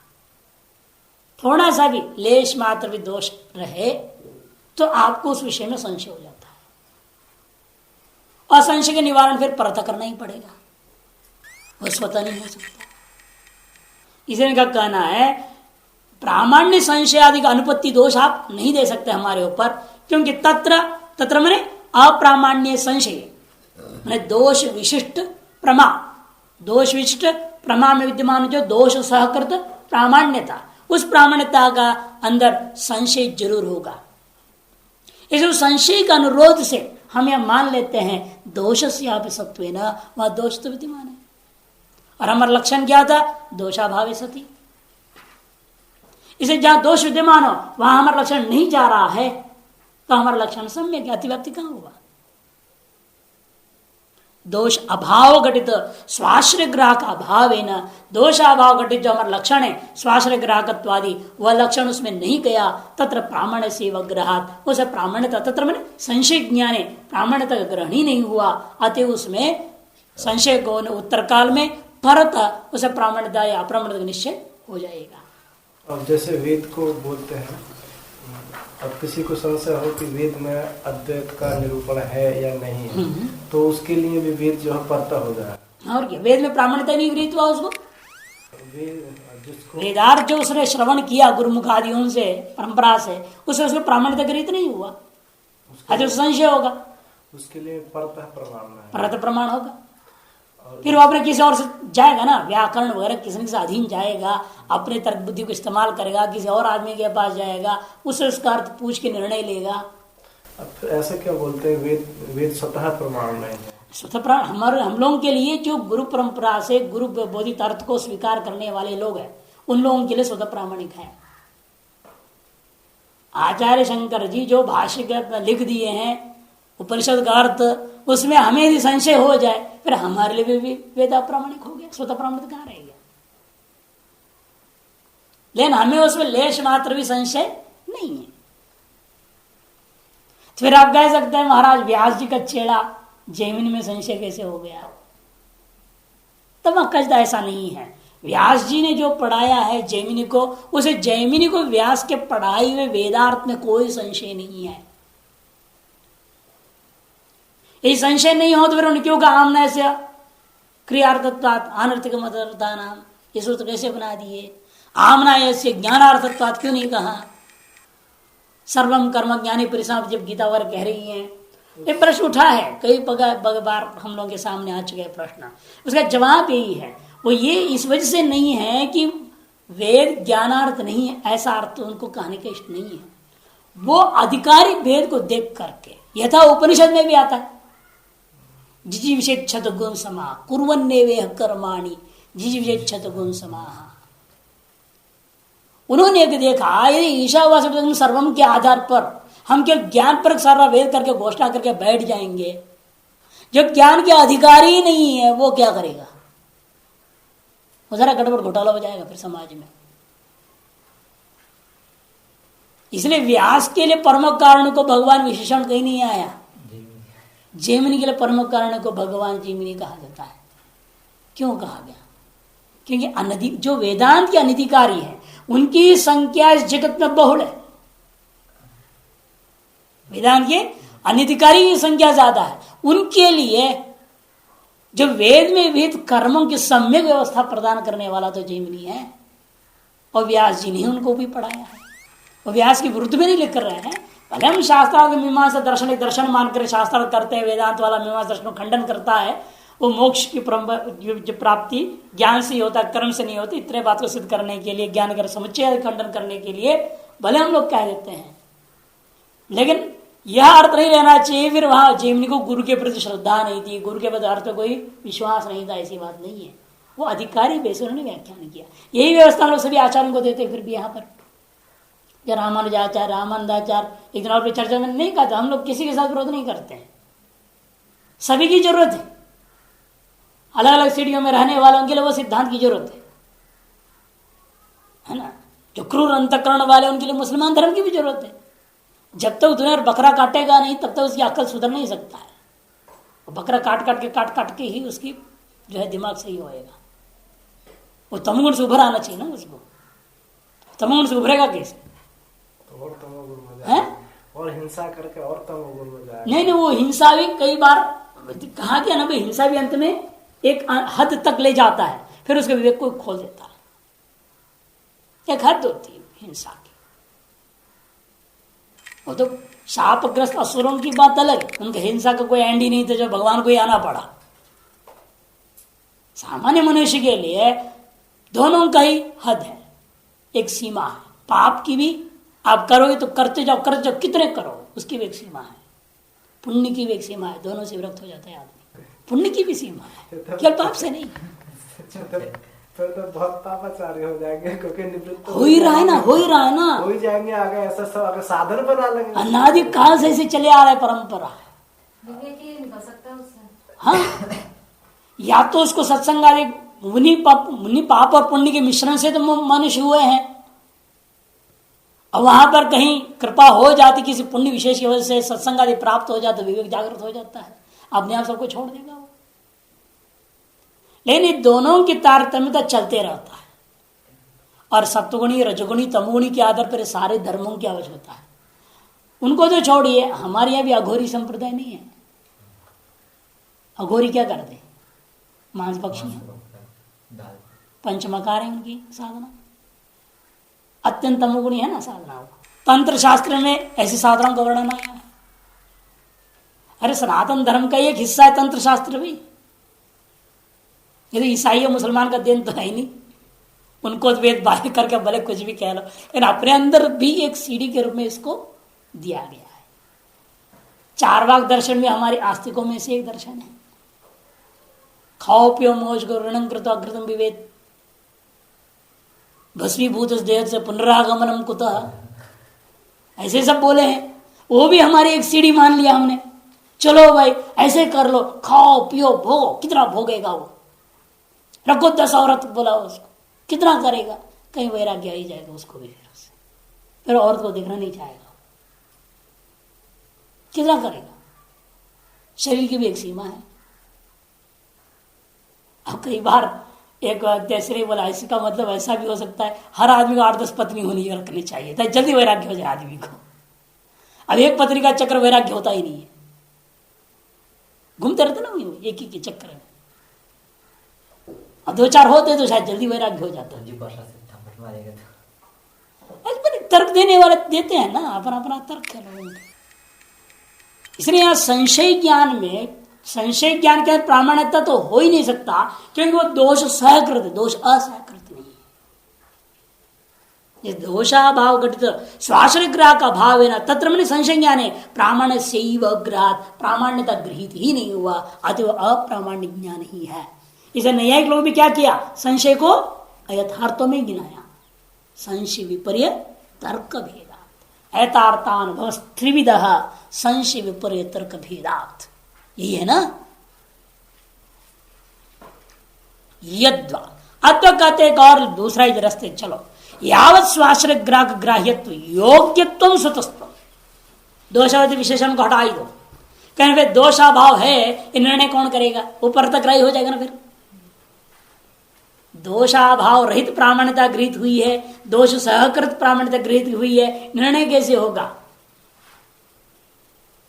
थोड़ा सा भी लेश मात्र भी दोष रहे तो आपको उस विषय में संशय हो जाता है, और संशय के निवारण फिर परतः करना ही पड़ेगा, वह स्वतः नहीं हो सकता। इसलिए इनका कहना है प्रामाण्य संशय आदि का अनुपत्ति दोष आप नहीं दे सकते हमारे ऊपर, क्योंकि तत्र मैंने अप्रामाण्य संशय मैंने दोष विशिष्ट प्रमा, दोष विशिष्ट प्रमा में विद्यमान जो दोष सहकृत प्रामाण्यता, उस प्रामाण्यता का अंदर संशय जरूर होगा। इसलिए संशय का अनुरोध से हम यह मान लेते हैं दोष से सत्वेन, वह दोष तो विद्यमान है। और हमारा लक्षण क्या था, दोषाभावे सति। इसे जहां दोष विद्यमान हो वहां हमारा लक्षण नहीं जा रहा है तो हमारा लक्षण सम्यक अतिव्याप्ति कहां हुआ। दोष अभाव घटित स्वाश्रय ग्राहक अभाव है न, दोषाभाव घटित जो हमारा लक्षण है स्वाश्रय ग्राहकत्वादि, वह लक्षण उसमें नहीं गया। तत्र प्रामाण्य से ग्रहात, उसे प्रामाण्यता तत्र मैंने संशय ज्ञाने प्रामाण्यता का ग्रहण ही नहीं हुआ, अतः उसमें संशय को उत्तर काल में परत उसे प्रामाण्यता या अप्रामाण्यता निश्चय हो जाएगा। अब जैसे वेद को बोलते हैं, अब किसी को संशय हो कि वेद में अद्वैत का निरूपण है या नहीं है, तो उसके लिए भी वेद जो है परता हो जाए। और क्या, वेद में प्रामाण्यता नहीं गृहीत हुआ उसको, वेदार्थ जो उसने श्रवण किया गुरुमुख आदियों से परंपरा से, उसमें प्रामाण्यता गृहीत नहीं हुआ, आज संशय होगा, उसके लिए परत प्रमाण है, परत प्रमाण होगा। फिर वो अपने किसी और से जाएगा ना, व्याकरण वगैरह किसी के अधीन जाएगा, अपने तर्क बुद्धि को इस्तेमाल करेगा, किसी और आदमी के पास जाएगा, उससे उसका अर्थ पूछ के निर्णय लेगा। अब ऐसा क्या बोलते हैं, वेद स्वतः प्रमाण नहीं है। स्वतः प्रमाण हम लोगों के लिए जो गुरु परंपरा से गुरु बोधित अर्थ को स्वीकार करने वाले लोग हैं, उन लोगों के लिए स्वतः प्रामाणिक है। आचार्य शंकर जी जो भाष्य लिख दिए हैं उपनिषद का अर्थ, उसमें हमें यदि संशय हो जाए फिर हमारे लिए भी वेद अप्रामाणिक हो गया, स्वतः प्रमाणित कहां रह गया। लेकिन हमें उसमें लेश मात्र भी संशय नहीं है। फिर आप कह सकते हैं महाराज व्यास जी का छेड़ा जैमिनी में संशय कैसे हो गया, तब कहता ऐसा नहीं है। व्यास जी ने जो पढ़ाया है जैमिनी को, उसे जैमिनी को व्यास के पढ़ाई हुए वेदार्थ में कोई संशय नहीं है। ये संशय नहीं हो तो फिर उन्हें क्यों कहा आमना से क्रियार्थत्वात् अनर्थिक मदर्थता नाम, ये सूत्र कैसे बना दिए। आमना ऐसे ज्ञानार्थत्वात् क्यों नहीं कहा। सर्वम कर्म ज्ञानी परिसाम जब गीता वगैरह कह रही है, ये प्रश्न उठा है कई बार हम लोगों के सामने आ चुके प्रश्न, उसका जवाब यही है, वो ये इस वजह से नहीं है कि वेद ज्ञानार्थ नहीं है, ऐसा अर्थ उनको कहने का इष्ट नहीं है। वो आधिकारिक वेद को देख करके, यथा उपनिषद में भी आता है जिजी विषेक्षत गुण समा कुर्वन्नेवेह कर्माणि जिजी विषेक्षत गुण समाह। उन्होंने देखा यदि ईशावास्य सर्वम के आधार पर हम केवल ज्ञान पर सारा वेद करके घोषणा करके बैठ जाएंगे, जो ज्ञान के अधिकारी ही नहीं है वो क्या करेगा, वो जरा गड़बड़ घोटाला हो जाएगा फिर समाज में। इसलिए व्यास के लिए परम कारण को भगवान विशेषण कहीं नहीं आया, जैमिनी के लिए परम कारण को भगवान जैमिनी कहा जाता है। क्यों कहा गया, क्योंकि अनधि जो वेदांत के अनधिकारी है उनकी संख्या इस जगत में बहुल है। वेदांत के अनधिकारी की संख्या ज्यादा है, उनके लिए जो वेद में विहित कर्मों की सम्यक व्यवस्था प्रदान करने वाला तो जैमिनी है, और व्यास जी ने उनको भी पढ़ाया है। और व्यास की विरुद्ध में नहीं लिख कर रहे हैं, भले हम शास्त्रार्थ मीमांसा दर्शन एक दर्शन मानकर शास्त्रार्थ करते हैं, वेदांत वाला मीमांसा दर्शन को खंडन करता है, वो मोक्ष की प्राप्ति ज्ञान से ही होता है, कर्म से नहीं होती, इतने बात को सिद्ध करने के लिए, ज्ञान कर समुच्चय खंडन करने के लिए भले हम लोग कह देते हैं। लेकिन यह अर्थ नहीं रहना चाहिए फिर वहां जैमिनी को गुरु के प्रति श्रद्धा नहीं थी, गुरु के प्रति अर्थ में कोई विश्वास नहीं था, ऐसी बात नहीं है। वो अधिकारी बेस उन्होंने व्याख्यान किया। यही व्यवस्था हम लोग सभी आचार्यों को देते। फिर भी यहाँ पर रामानुजाचार्य, रामानंदाचार्य, एक दिन और चर्चा में नहीं कहा था, हम लोग किसी के साथ विरोध नहीं करते हैं, सभी की जरूरत है। अलग अलग सीढ़ियों में रहने वालों के लिए वो सिद्धांत की जरूरत है ना। जो क्रूर अंतकरण वाले उनके लिए मुसलमान धर्म की भी जरूरत है। जब तक दुनिया बकरा काटेगा नहीं तब तक उसकी अक्ल सुधर नहीं सकता है। बकरा काट काट के ही उसकी जो है दिमाग सही होएगा। वो तमोगुण से उभर आना चाहिए ना उसको। तमोगुण से उभरेगा कैसे? तो और तमोगुण में जाएगा, और हिंसा करके और तमोगुण में जाएगा। नहीं, वो हिंसा भी कई बार कहा गया ना भाई, हिंसा भी अंत में एक हद तक ले जाता है, फिर उसके विवेक को खोल देता है। एक हद होती है हिंसा की। वो तो शापग्रस्त असुरों की बात अलग है, उनके हिंसा का कोई एंड ही नहीं था, जो भगवान को ही आना पड़ा। सामान्य मनुष्य के लिए दोनों का ही हद है, एक सीमा है। पाप की भी आप करोगे तो करते जाओ, कितने करो उसकी भी एक सीमा है, पुण्य की भी एक सीमा है। दोनों से विरक्त हो जाता है आदमी। पुण्य की भी सीमा है, केवल पाप से नहीं। तो बहुत पापाचारी हो जाएंगे, क्योंकि निवृत्त हो ही रहा है ना, हो ही जाएंगे आगे। ऐसा सब अगर साधन बना लेंगे, अनादि काल से ऐसे चले आ रहा है परंपरा। हाँ, या तो उसको सत्संग आदि मुनि पाप और पुण्य के मिश्रण से तो मनुष्य हुए हैं, और वहां पर कहीं कृपा हो जाती किसी पुण्य विशेष की वजह से सत्संग आदि प्राप्त हो जाता, विवेक जागृत हो जाता है, अपने आप सबको छोड़ देगा वो। लेकिन दोनों की तारतम्यता चलते रहता है, और सत्वगुणी, रजगुणी, तमोगुणी के आधार पर सारे धर्मों की आवश्यकता है। उनको तो छोड़िए, हमारे यहाँ भी अघोरी संप्रदाय नहीं है। अघोरी क्या करते? मांस पक्षी, पंचमकार है उनकी साधना, अत्यंत तमोगुणी है ना साधना। तंत्र शास्त्र में ऐसी साधनाओं का वर्णन आया है। अरे सनातन धर्म का एक हिस्सा है तंत्र शास्त्र भी। ये तो ईसाई और मुसलमान का दिन तो है ही नहीं, उनको वेद बाह्य करके भले कुछ भी कह लो, लेकिन अपने अंदर भी एक सीढ़ी के रूप में इसको दिया गया है। चारवाक दर्शन में हमारे आस्तिकों में से एक दर्शन है, खाओ पियो मौज को ऋणं कृतो अघृतम विवेद भस्मीभूत देह से पुनरागमनम कुतः, ऐसे सब बोले हैं। वो भी हमारी एक सीढ़ी मान लिया हमने। चलो भाई ऐसे कर लो, खाओ पियो भोगो। कितना भोगेगा वो? रखो 10 औरत बोला उसको, कितना करेगा? कहीं वैराग्य ही जाएगा उसको भी, फिर औरत को देखना नहीं चाहेगा। कितना करेगा? शरीर की भी एक सीमा है। अब कई बार एक तीसरे बोला, इसका मतलब ऐसा भी हो सकता है हर आदमी को 8-10 पत्नी होनी रखनी चाहिए ताकि जल्दी वैराग्य हो जाए आदमी को। अब एक पत्नी का चक्र वैराग्य होता ही नहीं है, घूमते रहते ना एक ही के चक्कर में। अब 2-4 होते तो शायद जल्दी वैराग्य हो जाता है। तर्क देने वाले देते हैं ना, अपना अपना तर्क है लोगों का। इसलिए यहाँ संशय ज्ञान में, संशय ज्ञान के प्रामाणिकता तो हो ही नहीं सकता, क्योंकि वो दोष सहकृत है, दोष असहकृत नहीं है। दोषाभाव घटित स्वाश्रयग्राह का भाव है ना, तत्र मैंने संशय ज्ञान है। प्रामाण्य से ग्रात, प्रामाण्यता गृहित ही नहीं हुआ, अतः अप्रामाण्य ज्ञान ही है। इसे न्यायिक लोग भी क्या किया? संशय को अयथार्थों में गिनाया। संशय विपर्य तर्क भेदात, अयथार्थानुभव त्रिविध संशय विपर्य तर्क भेदात, यही है ना। यद्वा अत्व कहते एक और दूसरा ही रास्ते चलो, यावत स्वाश्रय ग्राह्यत्व योग्यत्व स्वतस्त्व, दोषावधि विशेषण को हटा ही दो। कहने फिर दोषाभाव है, ये निर्णय कौन करेगा? वो परतग्राही हो जाएगा ना। फिर दोषाभाव रहित प्रामाण्यता गृहीत हुई है, दोष सहकृत प्रामाण्यता गृहीत हुई है, निर्णय कैसे होगा?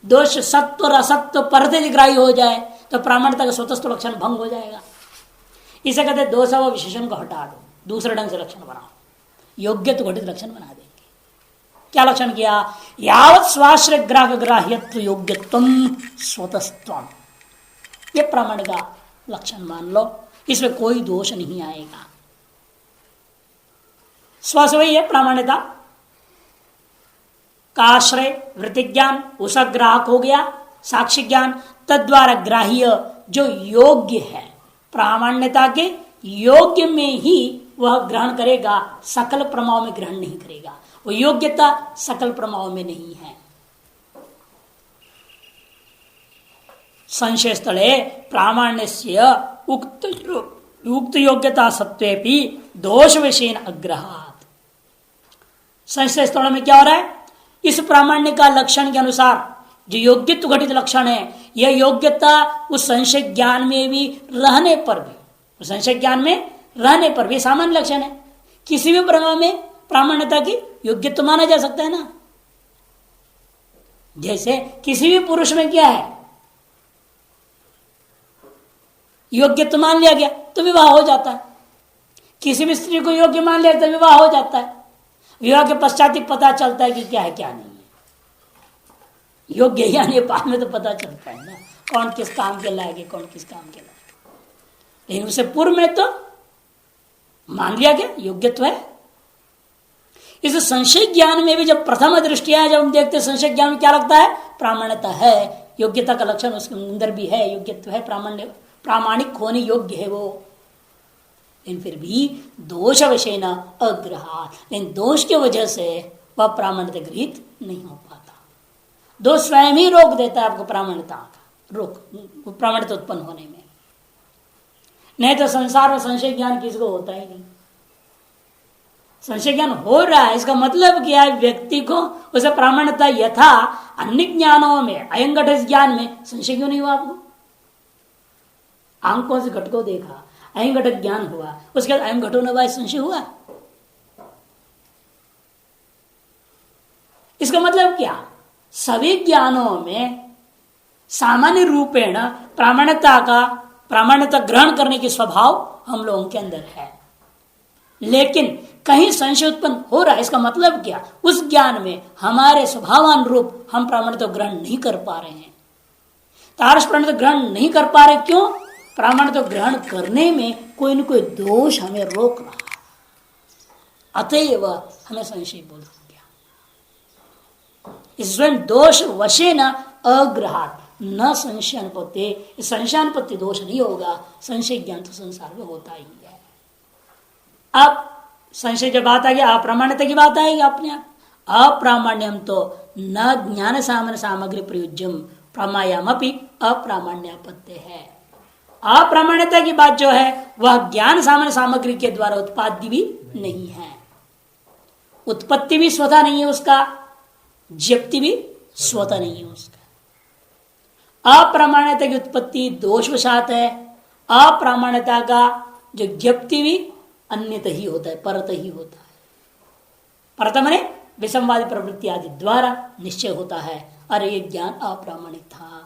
दोष सत्व और असत्व परतग्राही हो जाए तो प्रामाण्यता का स्वतस्त्र लक्षण भंग हो जाएगा। इसे कहते दोष व विशेषण को हटा दो, दूसरे ढंग से लक्षण बनाओ, योग्य तो घटित लक्षण बना देंगे। क्या लक्षण किया? यावत स्वाश्रय ग्राह्यत्व योग्यत्व स्वतस्त्वम, ये प्रामाण्य का लक्षण मान लो, इसमें कोई दोष नहीं आएगा। स्व से वही है प्रामाण्यता, का आश्रय वृत्ति ज्ञान, उसका ग्राहक हो गया साक्षी ज्ञान, तद्वारा ग्राह्य जो योग्य है प्रामाण्यता के योग्य में ही वह ग्रहण करेगा, सकल प्रमाओं में ग्रहण नहीं करेगा। वो योग्यता सकल प्रमाओं में नहीं है। संशय स्थले प्रामाण्य उक्त योग्यता सत्वेपि दोष विषय अग्रहात। संशय स्थलों में क्या हो रहा है? इस प्रामाण्य का लक्षण के अनुसार जो योग्यत्व घटित लक्षण है, यह योग्यता उस संशय ज्ञान में भी रहने पर भी, उस संशय ज्ञान में रहने पर भी सामान्य लक्षण है। किसी भी प्रमा में प्रामाण्यता की योग्यत्व माना जा सकता है ना। जैसे किसी भी पुरुष में क्या है, योग्यत्व मान लिया गया तो विवाह हो जाता है। किसी भी स्त्री को योग्य मान लिया तो विवाह हो जाता है। विवाह के पश्चात ही पता चलता है कि क्या है क्या नहीं है। योग्य यानी बाद में तो पता चलता है ना कौन किस काम के लायक है, कौन किस काम के लायक। लेकिन उसे पूर्व में तो मान लिया गया योग्यत्व है। इस संशय ज्ञान में भी जब प्रथम दृष्टिया जब हम देखते संशय ज्ञान में क्या लगता है, प्रामाण्यता है, योग्यता का लक्षण उसके अंदर भी है, योग्यत्व है, प्रामाणिक होने योग्य है वो। लेकिन फिर भी दोष विषय न अग्रहा, लेकिन दोष की वजह से वह प्रामाण्यता गृहित नहीं हो पाता। दोष स्वयं ही रोक देता है आपको प्रामाण्यता का रोक, प्रामाण्यता उत्पन्न होने में। नहीं तो संसार में संशय ज्ञान किसको होता ही नहीं। संशय ज्ञान हो रहा है, इसका मतलब क्या है, व्यक्ति को उसे प्रामाण्यता यथा अन्य ज्ञानों में अयंगठ ज्ञान में संशय क्यों नहीं हुआ आपको? आंखों से घट को देखा, अयंगठ ज्ञान हुआ, उसके बाद अयं घटो न संशय हुआ। इसका मतलब क्या, सभी ज्ञानों में सामान्य रूपेण प्रामाण्यता ग्रहण करने की स्वभाव हम लोगों के अंदर है। लेकिन कहीं संशय उत्पन्न हो रहा है, इसका मतलब क्या, उस ज्ञान में हमारे स्वभावानुरूप हम प्रामाण्यता ग्रहण नहीं कर पा रहे हैं। तारस प्रामाण्यता ग्रहण नहीं कर पा रहे, क्यों? प्रामाण्यता ग्रहण करने में कोई न कोई दोष हमें रोक रहा है, अतएव हमें संशय बोध हो गया। इस स्वयं दोष वशे न अग्रहात न संशय अनुपत्ति, संशय अनुपत्ति दोष नहीं होगा, संशय ज्ञान तो संसार में होता ही है। अब संशय जब बात आ गया, अप्रामाण्यता की बात आएगी अपने आप। अप्रामाण्यम तो न ज्ञान सामान्य सामग्री प्रयुज्यम प्रमायाम अपनी अप्रामाण्यापत्य है। अप्रामाण्यता की बात जो है वह ज्ञान सामान्य सामग्री के द्वारा उत्पाद्य भी नहीं है, उत्पत्ति भी स्वतः नहीं है उसका, ज्ञप्ति भी स्वतः नहीं है उसका। अप्रामाण्यता की उत्पत्ति दोषवशात है, अप्रामाण्यता का जो ज्ञप्ति भी अन्यत ही होता है, परत ही होता है। परत माने विसंवादी प्रवृत्ति आदि द्वारा निश्चय होता है, अरे ये ज्ञान अप्रामाणिक था।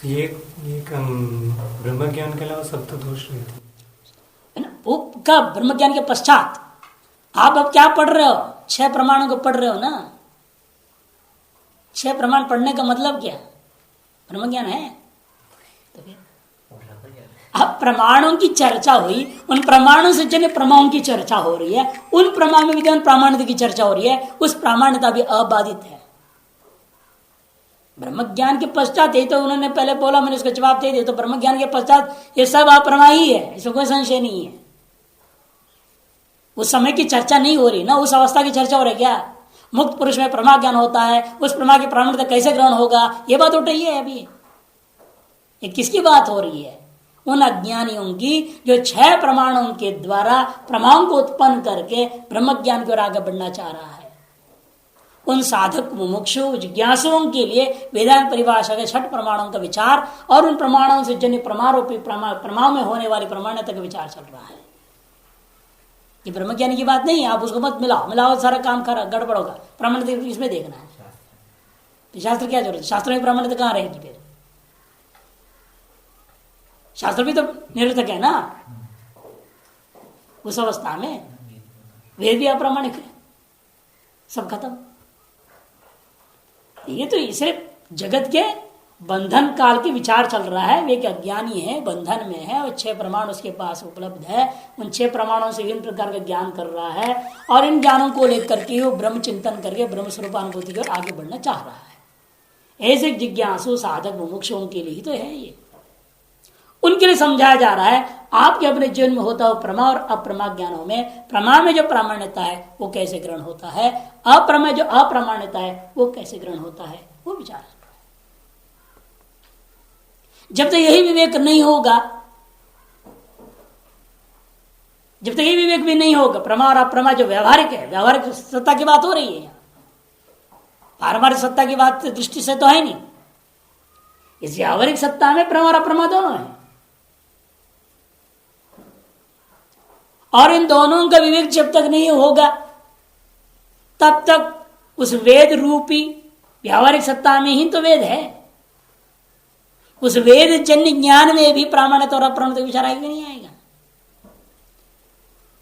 ये ब्रह्म ज्ञान के अलावा सब तो दोष नहीं थे वो का ब्रह्म ज्ञान के पश्चात आप अब क्या पढ़ रहे हो, 6 प्रमाणों को पढ़ रहे हो ना। 6 प्रमाण पढ़ने का मतलब क्या, ब्रह्म ज्ञान है। तो फिर अब प्रमाणों की चर्चा हुई, उन प्रमाणों से जन्य प्रमाणों की चर्चा हो रही है, उन प्रमाण में विद्यमान प्रामाण्यता की चर्चा हो रही है, उस प्रामाण्यता भी अबाधित है। ब्रह्म ज्ञान के पश्चात, ये तो उन्होंने पहले बोला, मैंने उसका जवाब दे दिया, तो ब्रह्म ज्ञान के पश्चात ये सब अप्रमा ही है, इसमें कोई संशय नहीं है। उस समय की चर्चा नहीं हो रही ना, उस अवस्था की चर्चा हो रही। क्या मुक्त पुरुष में प्रमा ज्ञान होता है, उस प्रमा की प्रामाण्यता कैसे ग्रहण होगा, ये बात उठ रही है अभी। ये किसकी बात हो रही है? उन अज्ञानियों की जो 6 प्रमाणों के द्वारा प्रमाणों को उत्पन्न करके ब्रह्म ज्ञान की ओर आगे बढ़ना चाह रहा है। उन साधक मुमुक्षु जिज्ञासुओं के लिए वेदांत परिभाषा के 6 प्रमाणों का विचार और उन प्रमाणों से जन्य प्रमाणों प्रमाण में होने वाली प्रमाण्यता का विचार चल रहा है। ये ब्रह्म ज्ञान की बात नहीं है, आप उसको मत मिलाओ सारा काम गड़बड़ होगा। प्रमाण्यता इसमें देखना है, तो शास्त्र क्या जरूरत है, शास्त्र में प्रमाण्यता कहाँ रहेगी फिर? शास्त्र भी तो निरर्थक है ना उस अवस्था में, वेद भी अप्रामाणिक है, सब खत्म। ये तो सिर्फ जगत के बंधन काल के विचार चल रहा है, वे एक अज्ञानी है, बंधन में है और 6 प्रमाण उसके पास उपलब्ध है, उन 6 प्रमाणों से विभिन्न प्रकार का ज्ञान कर रहा है और इन ज्ञानों को लेकर के वो ब्रह्म चिंतन करके ब्रह्म स्वरूपानुभूति की ओर आगे बढ़ना चाह रहा है। ऐसे जिज्ञासु साधक मुमुक्षुओं के लिए ही तो है ये, उनके लिए समझाया जा रहा है आपके अपने जीवन में होता हो प्रमा और अप्रमा ज्ञानों में प्रमा में जो प्रामाण्यता है वो कैसे ग्रहण होता है, अप्रमा जो अप्रामाण्यता है वो कैसे ग्रहण होता है, वो विचार। जब तक यही विवेक नहीं होगा, जब तक यही विवेक भी नहीं होगा, प्रमा और अप्रमा जो व्यवहारिक है, व्यवहारिक सत्ता की बात हो रही है, पारमार्थिक सत्ता की बात दृष्टि से तो है नहीं, इस व्यावहारिक सत्ता में प्रमा और अप्रमा दोनों है और इन दोनों का विवेक जब तक नहीं होगा तब तक उस वेद रूपी व्यावहारिक सत्ता में ही तो वेद है, उस वेद जन्य ज्ञान में भी प्रामाण्यता और अप्रामाण्यता विचार आएगा नहीं आएगा।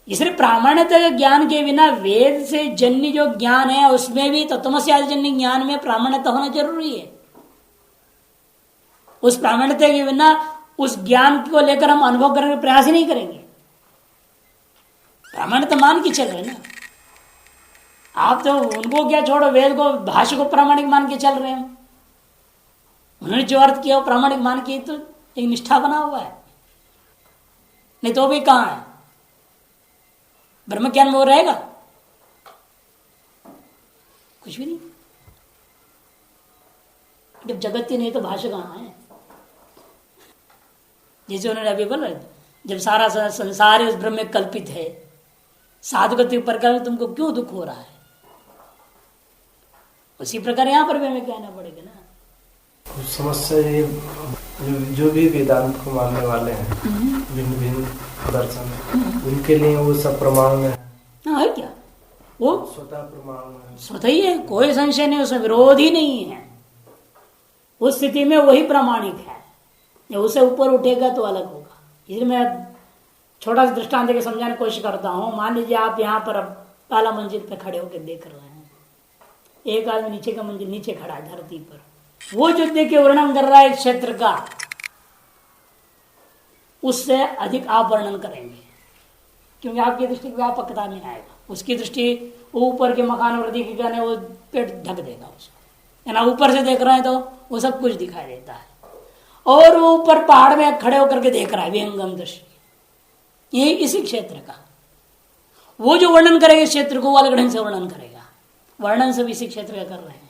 इसलिए प्रामाण्यता के ज्ञान के बिना वेद से जन्य जो ज्ञान है उसमें भी तत्वमसि आदि जन्य ज्ञान में प्रामाण्यता होना जरूरी है। उस प्रामाण्यता के बिना उस ज्ञान को लेकर हम अनुभव करने का प्रयास ही नहीं करेंगे। प्रामाण्यता मान के चल रहे ना आप, तो उनको क्या छोड़ो, वेद को भाष्य को प्रामाणिक मान के चल रहे हैं, उन्होंने जो अर्थ किया वो प्रामाणिक मान के तो एक निष्ठा बना हुआ है, नहीं तो भी कहां है ब्रह्म ज्ञान में वो रहेगा कुछ भी नहीं। जब जगत ही नहीं तो भाष्य कहां है, जैसे उन्होंने अभी बोला जब सारा संसार उस ब्रह्म में कल्पित है, साधुगति प्रकार तुमको क्यों दुख हो रहा है, उसी प्रकार यहां पर भी हमें कहना पड़ेगा ना। समस्या ये जो भी वेदांत को मानने वाले हैं भिन्न भिन्न दर्शन, उनके लिए वो सब प्रमाण में हाँ है क्या, वो स्वतः प्रमाण में स्वतः ही है, कोई संशय नहीं, उसमें विरोध ही नहीं है। उस स्थिति में वही प्रामाणिक है, जब उसे ऊपर उठेगा तो अलग होगा। इसलिए मैं छोटा सा दृष्टांत के समझाने की कोशिश करता हूँ। मान लीजिए आप यहाँ पर अब पहला मंजिल पे खड़े होकर देख रहे हैं, एक आदमी नीचे का मंजिल नीचे खड़ा है धरती पर, वो जो देखिए वर्णन कर रहा है क्षेत्र का, उससे अधिक आप वर्णन करेंगे क्योंकि आपकी दृष्टि व्यापकता में आएगा, उसकी दृष्टि ऊपर के मकान वृद्धि के कहने वो पेट ढक देगा उसको, है ना। ऊपर से देख रहे हैं तो वो सब कुछ दिखाई देता है, और वो ऊपर पहाड़ में खड़े होकर के देख रहा है विहंगम दृष्टि, ये इसी क्षेत्र का वो जो वर्णन करेगा इस क्षेत्र को वो अलग ढंग से वर्णन करेगा, वर्णन सब इसी क्षेत्र का कर रहे हैं।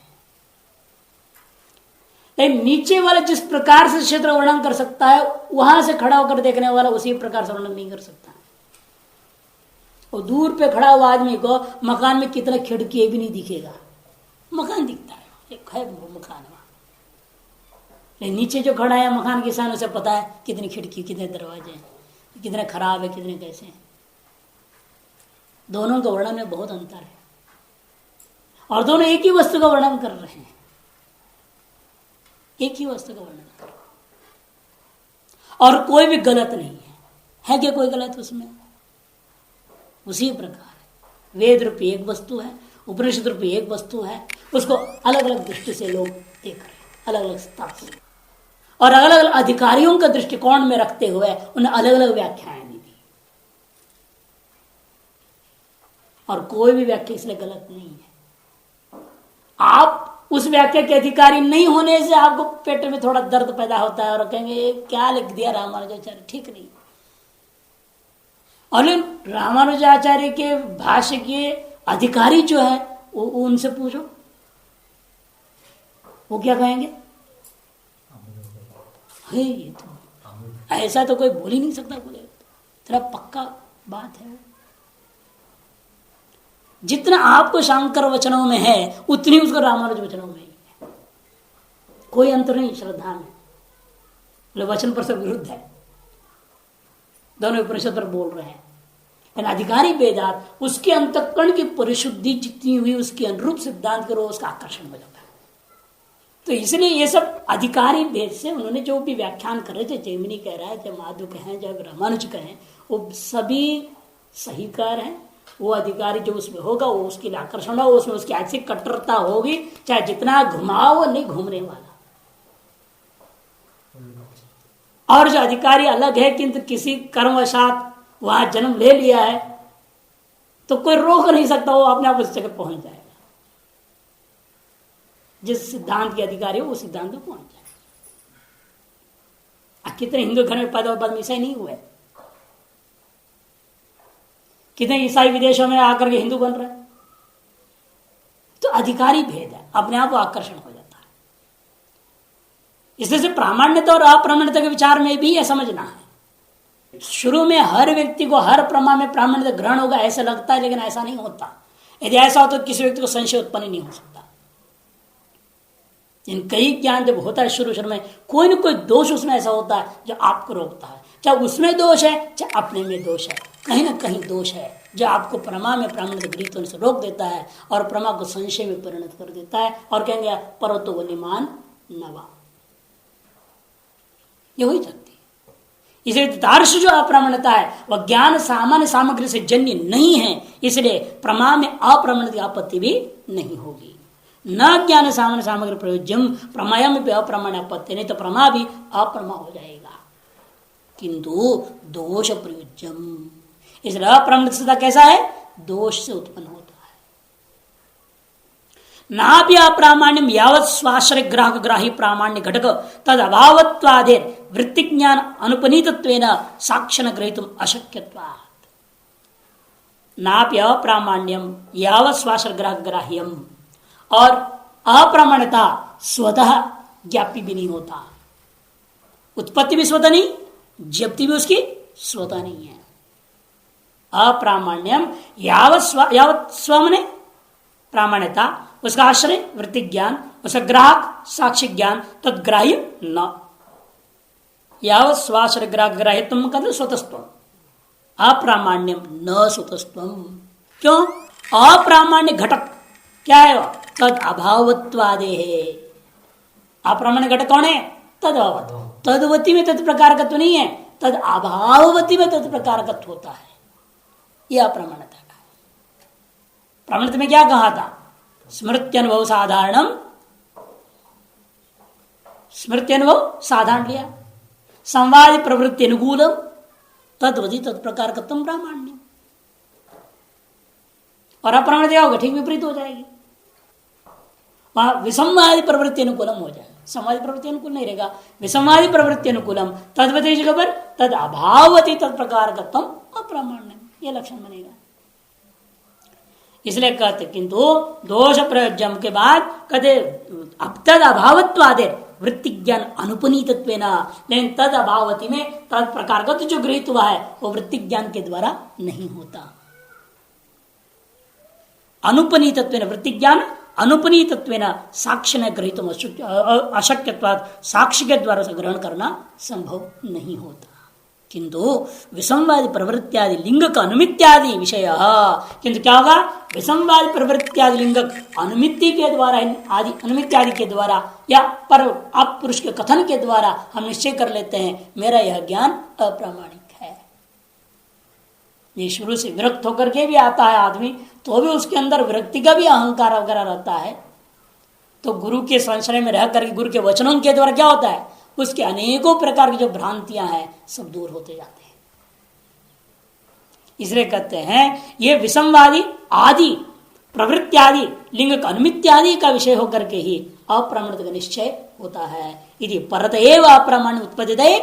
लेकिन नीचे वाला जिस प्रकार से क्षेत्र वर्णन कर सकता है वहां से खड़ा होकर देखने वाला उसी प्रकार से वर्णन नहीं कर सकता। और दूर पे खड़ा हुआ आदमी को मकान में कितना खिड़की भी नहीं दिखेगा, मकान दिखता है, एक है मकान वहां, लेकिन नीचे जो खड़ा है मकान के सामने उसे पता है कितनी खिड़की, कितने दरवाजे हैं, कितने खराब है, कितने कैसे हैं। दोनों का वर्णन में बहुत अंतर है और दोनों एक ही वस्तु का वर्णन कर रहे हैं, एक ही वस्तु का वर्णन कर रहे हैं और कोई भी गलत नहीं है क्या कोई गलत उसमें? उसी प्रकार वेद रूपी एक वस्तु है, उपनिषद रूपी एक वस्तु है, उसको अलग अलग दृष्टि से लोग देख रहे हैं, अलग अलग स्तर से, और अलग अलग अधिकारियों का दृष्टिकोण में रखते हुए उन्हें अलग अलग व्याख्याएं दी। और कोई भी व्याख्या इसलिए गलत नहीं है। आप उस व्याख्या के अधिकारी नहीं होने से आपको पेट में थोड़ा दर्द पैदा होता है और कहेंगे क्या लिख दिया रामानुजाचार्य, ठीक नहीं। और रामानुजाचार्य के भाष्य के अधिकारी जो है वो उनसे पूछो, वो क्या कहेंगे? है ये तो ऐसा तो कोई बोल ही नहीं सकता, बोले तेरा पक्का बात है। जितना आपको शांकर वचनों में है उतनी उसको रामानुज वचनों में है, कोई अंतर नहीं श्रद्धा में। वचन पर सब विरुद्ध है, दोनों उपनिषद पर बोल रहे हैं। अधिकारी वेदांत उसके अंतःकरण की परिशुद्धि जितनी हुई उसके अनुरूप सिद्धांत करो, उसका आकर्षण हो जाता है। तो इसलिए ये सब अधिकारी भेद से उन्होंने जो भी व्याख्यान कर रहे थे, जैमिनी कह रहा है, चाहे माधव कहें, चाहे रामानुज कहें, वो सभी सही कह रहे हैं। वो अधिकारी जो उसमें होगा वो उसके लिए आकर्षण हो, उसमें उसकी ऐसी कट्टरता होगी, चाहे जितना घुमाओ वो नहीं घूमने वाला। और जो अधिकारी अलग है किंतु किसी कर्मवशात वहां जन्म ले लिया है तो कोई रोक नहीं सकता, वो अपने आप उस जगह पहुंच जाएगा। जिस सिद्धांत के अधिकारी हो वो सिद्धांत में पहुंच जाएगा। कितने हिंदू घर में पैदा हुए बाद में ईसाई नहीं हुए, कितने ईसाई विदेशों में आकर के हिंदू बन रहे हैं। तो अधिकारी भेद है, अपने आप वो आकर्षण हो जाता है। इसलिए से प्रामाण्यता और अप्रामाण्यता के विचार में भी यह समझना है। शुरू में हर व्यक्ति को हर प्रमा में प्रामाण्यता ग्रहण होगा ऐसा लगता है, लेकिन ऐसा नहीं होता। यदि ऐसा हो तो किसी व्यक्ति को संशय उत्पन्न नहीं हो सकता। इन कई ज्ञान जब होता है शुरू में, कोई न कोई दोष उसमें ऐसा होता है जो आपको रोकता है। चाहे उसमें दोष है चाहे अपने में दोष है, कहीं ना कहीं दोष है जो आपको प्रमा में प्रामाण्यता गृहीत होने से रोक देता है और प्रमा को संशय में परिणत कर देता है। और कहेंगे परतो वलिमान नवा, ये हो ही सकती। इसलिए तार्श जो अप्रामाण्यता है वह ज्ञान सामान्य सामग्री से जन्य नहीं है, इसलिए प्रमा में अप्रामाण्यता की आपत्ति भी नहीं होगी। न ज्ञान सामान्य सामग्री प्रयोज्यम प्रमाया में भी अप्रामाण्य आपत्ति, नहीं तो प्रमा भी अप्रमा हो जाएगा। किंतु दोष प्रयोज्यम, इसलिए अप्रामाण्यता कैसा है, दोष से उत्पन्न होता है। ना भी अप्रामाण्यम यावत् स्वाश्रय ग्राहक ग्राही प्रामाण्य घटक तद अभावत्वादे वृत्ति ज्ञान अनुपनीतत्वेन साक्षण ग्रहीतुम अशक्यत्वात्। नापि अप्रामाण्यम यावत् स्वाश्रय ग्राहक ग्राह्यम, और अप्रामाण्यता स्वतः ज्ञापी भी नहीं होता। उत्पत्ति भी स्वतः नहीं, ज्ञप्ति भी उसकी स्वतः नहीं है। अप्रामाण्यम यावत् स्व मने प्रामाण्यता, उसका आश्रय वृत्ति ज्ञान, उसका ग्राहक साक्षी ज्ञान, तत्ग्राह्य न। यावत् स्वाश्रय ग्राहक ग्राह्य तुम कहते स्वतस्व, अप्रामाण्यम न स्वतस्व। क्यों? अप्रामाण्य घटक क्या है वह? तद अभावत्वादे है। अप्रामाण्य घटक कौन है? तद अभावत। तदवती में तद प्रकारकत्व नहीं है, तद अभाववती में तद प्रकारकत्व होता है। यह अप्रामाण्यता का है। प्रामाण्यता में क्या कहा था? स्मृत्यनुभव साधारणम, स्मृत्यनुभव साधारण लिया, संवाद प्रवृत्ति अनुकूलम, तदवधि तत्प्रकारकत्व प्रामाण्य। और अप्रामाण्यता होगा ठीक विपरीत हो जाएगी, वहां विसंवादी प्रवृत्ति अनुकूलम हो जाएगा। संवादी प्रवृत्ति अनुकूल नहीं रहेगा, विसंवादी प्रवृत्ति अनुकूलम, तदवती जगह पर तद अभावती तत्प्रकारकत्व अप्रामाण्य, यह लक्षण बनेगा। इसलिए कहते किंतु दोष प्रयोज्यम के बाद कहते अब तद अभावत्वादे वृत्ति ज्ञान अनुपनीतत्वेन, लेकिन तद अभावती में तद प्रकार का तो जो गृहीत हुआ है वो वृत्ति ज्ञान के द्वारा नहीं होता। अनुपनीतत्वेन वृत्ति ज्ञान अनुपनीतत्वेन साक्ष्य न गृहीत अशक्यत्वात्, साक्ष्य के द्वारा से ग्रहण करना संभव नहीं होता। किंतु विसंवादी प्रवृत्त्यादि लिंग का अनुमित्यादि विषय, किंतु क्या होगा? विसंवादी प्रवृत्त्यादि लिंग अनुमिति के द्वारा, आदि अनुमित्यादि के द्वारा या पर आप पुरुष के कथन के द्वारा हम निश्चय कर लेते हैं मेरा यह ज्ञान अप्रामाणिक है। ये शुरू से विरक्त होकर के भी आता है आदमी, तो भी उसके अंदर विरक्ति का भी अहंकार वगैरह रहता है। तो गुरु के संश्रय में रह करके गुरु के वचनों के द्वारा क्या होता है? उसके अनेकों प्रकार की जो भ्रांतियां हैं सब दूर होते जाते हैं। इसलिए कहते हैं ये विसंवादी आदि प्रवृत्ति आदि लिंग का अनुमित्यादि का विषय होकर के ही अप्रामाण्यता का निश्चय होता है। यदि परत एव अप्रामाण्य उत्पद्यते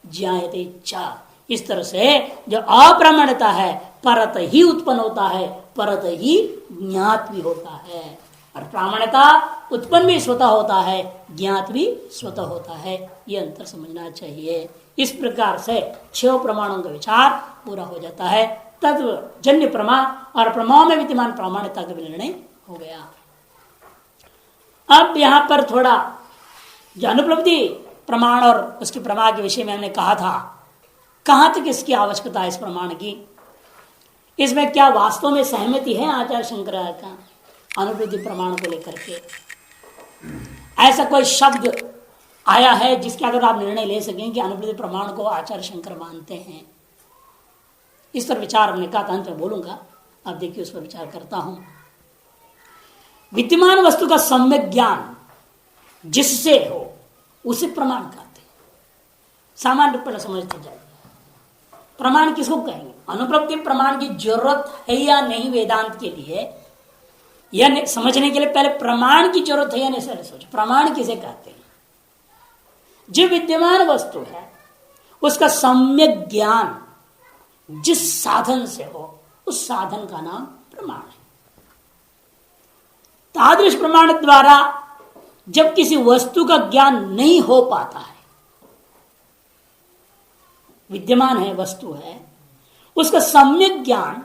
ज्ञायते च, इस तरह से जो अप्रामाण्यता है परत ही उत्पन्न होता है, परत ही ज्ञात भी होता है। और प्रामाण्यता उत्पन्न भी स्वतः होता है, ज्ञात भी स्वतः होता है। ये अंतर समझना चाहिए। इस प्रकार से 6 प्रमाणों का विचार पूरा हो जाता है। तत्व जन्य प्रमा और प्रमाओं में विद्यमान प्रामाण्यता का निर्णय हो गया। अब यहां पर थोड़ा जो अनुपलब्धि प्रमाण और उसके प्रमा के विषय में हमने कहा था, कहां तक इसकी आवश्यकता है इस प्रमाण की, इसमें क्या वास्तव में सहमति है आचार्य शंकराचार्य का अनुपलब्धि प्रमाण को लेकर के? ऐसा कोई शब्द आया है जिसके अगर आप निर्णय ले सकें कि अनुपलब्धि प्रमाण को आचार्य शंकर मानते हैं? इस पर विचार हमने कहा था, अंत में बोलूंगा। अब देखिए उस पर विचार करता हूं। विद्यमान वस्तु का सम्यक ज्ञान जिससे हो उसे प्रमाण कहते हैं। सामान्य रूप में समझते जाए। प्रमाण किसको कहेंगे? अनुपलब्धि प्रमाण की जरूरत है या नहीं वेदांत के लिए, यह समझने के लिए पहले प्रमाण की जरूरत है या नहीं सोचो। प्रमाण किसे कहते हैं? जो विद्यमान वस्तु है उसका सम्यक ज्ञान जिस साधन से हो, उस साधन का नाम प्रमाण है। तादृश प्रमाण द्वारा जब किसी वस्तु का ज्ञान नहीं हो पाता है, विद्यमान है, वस्तु है, उसका सम्यक ज्ञान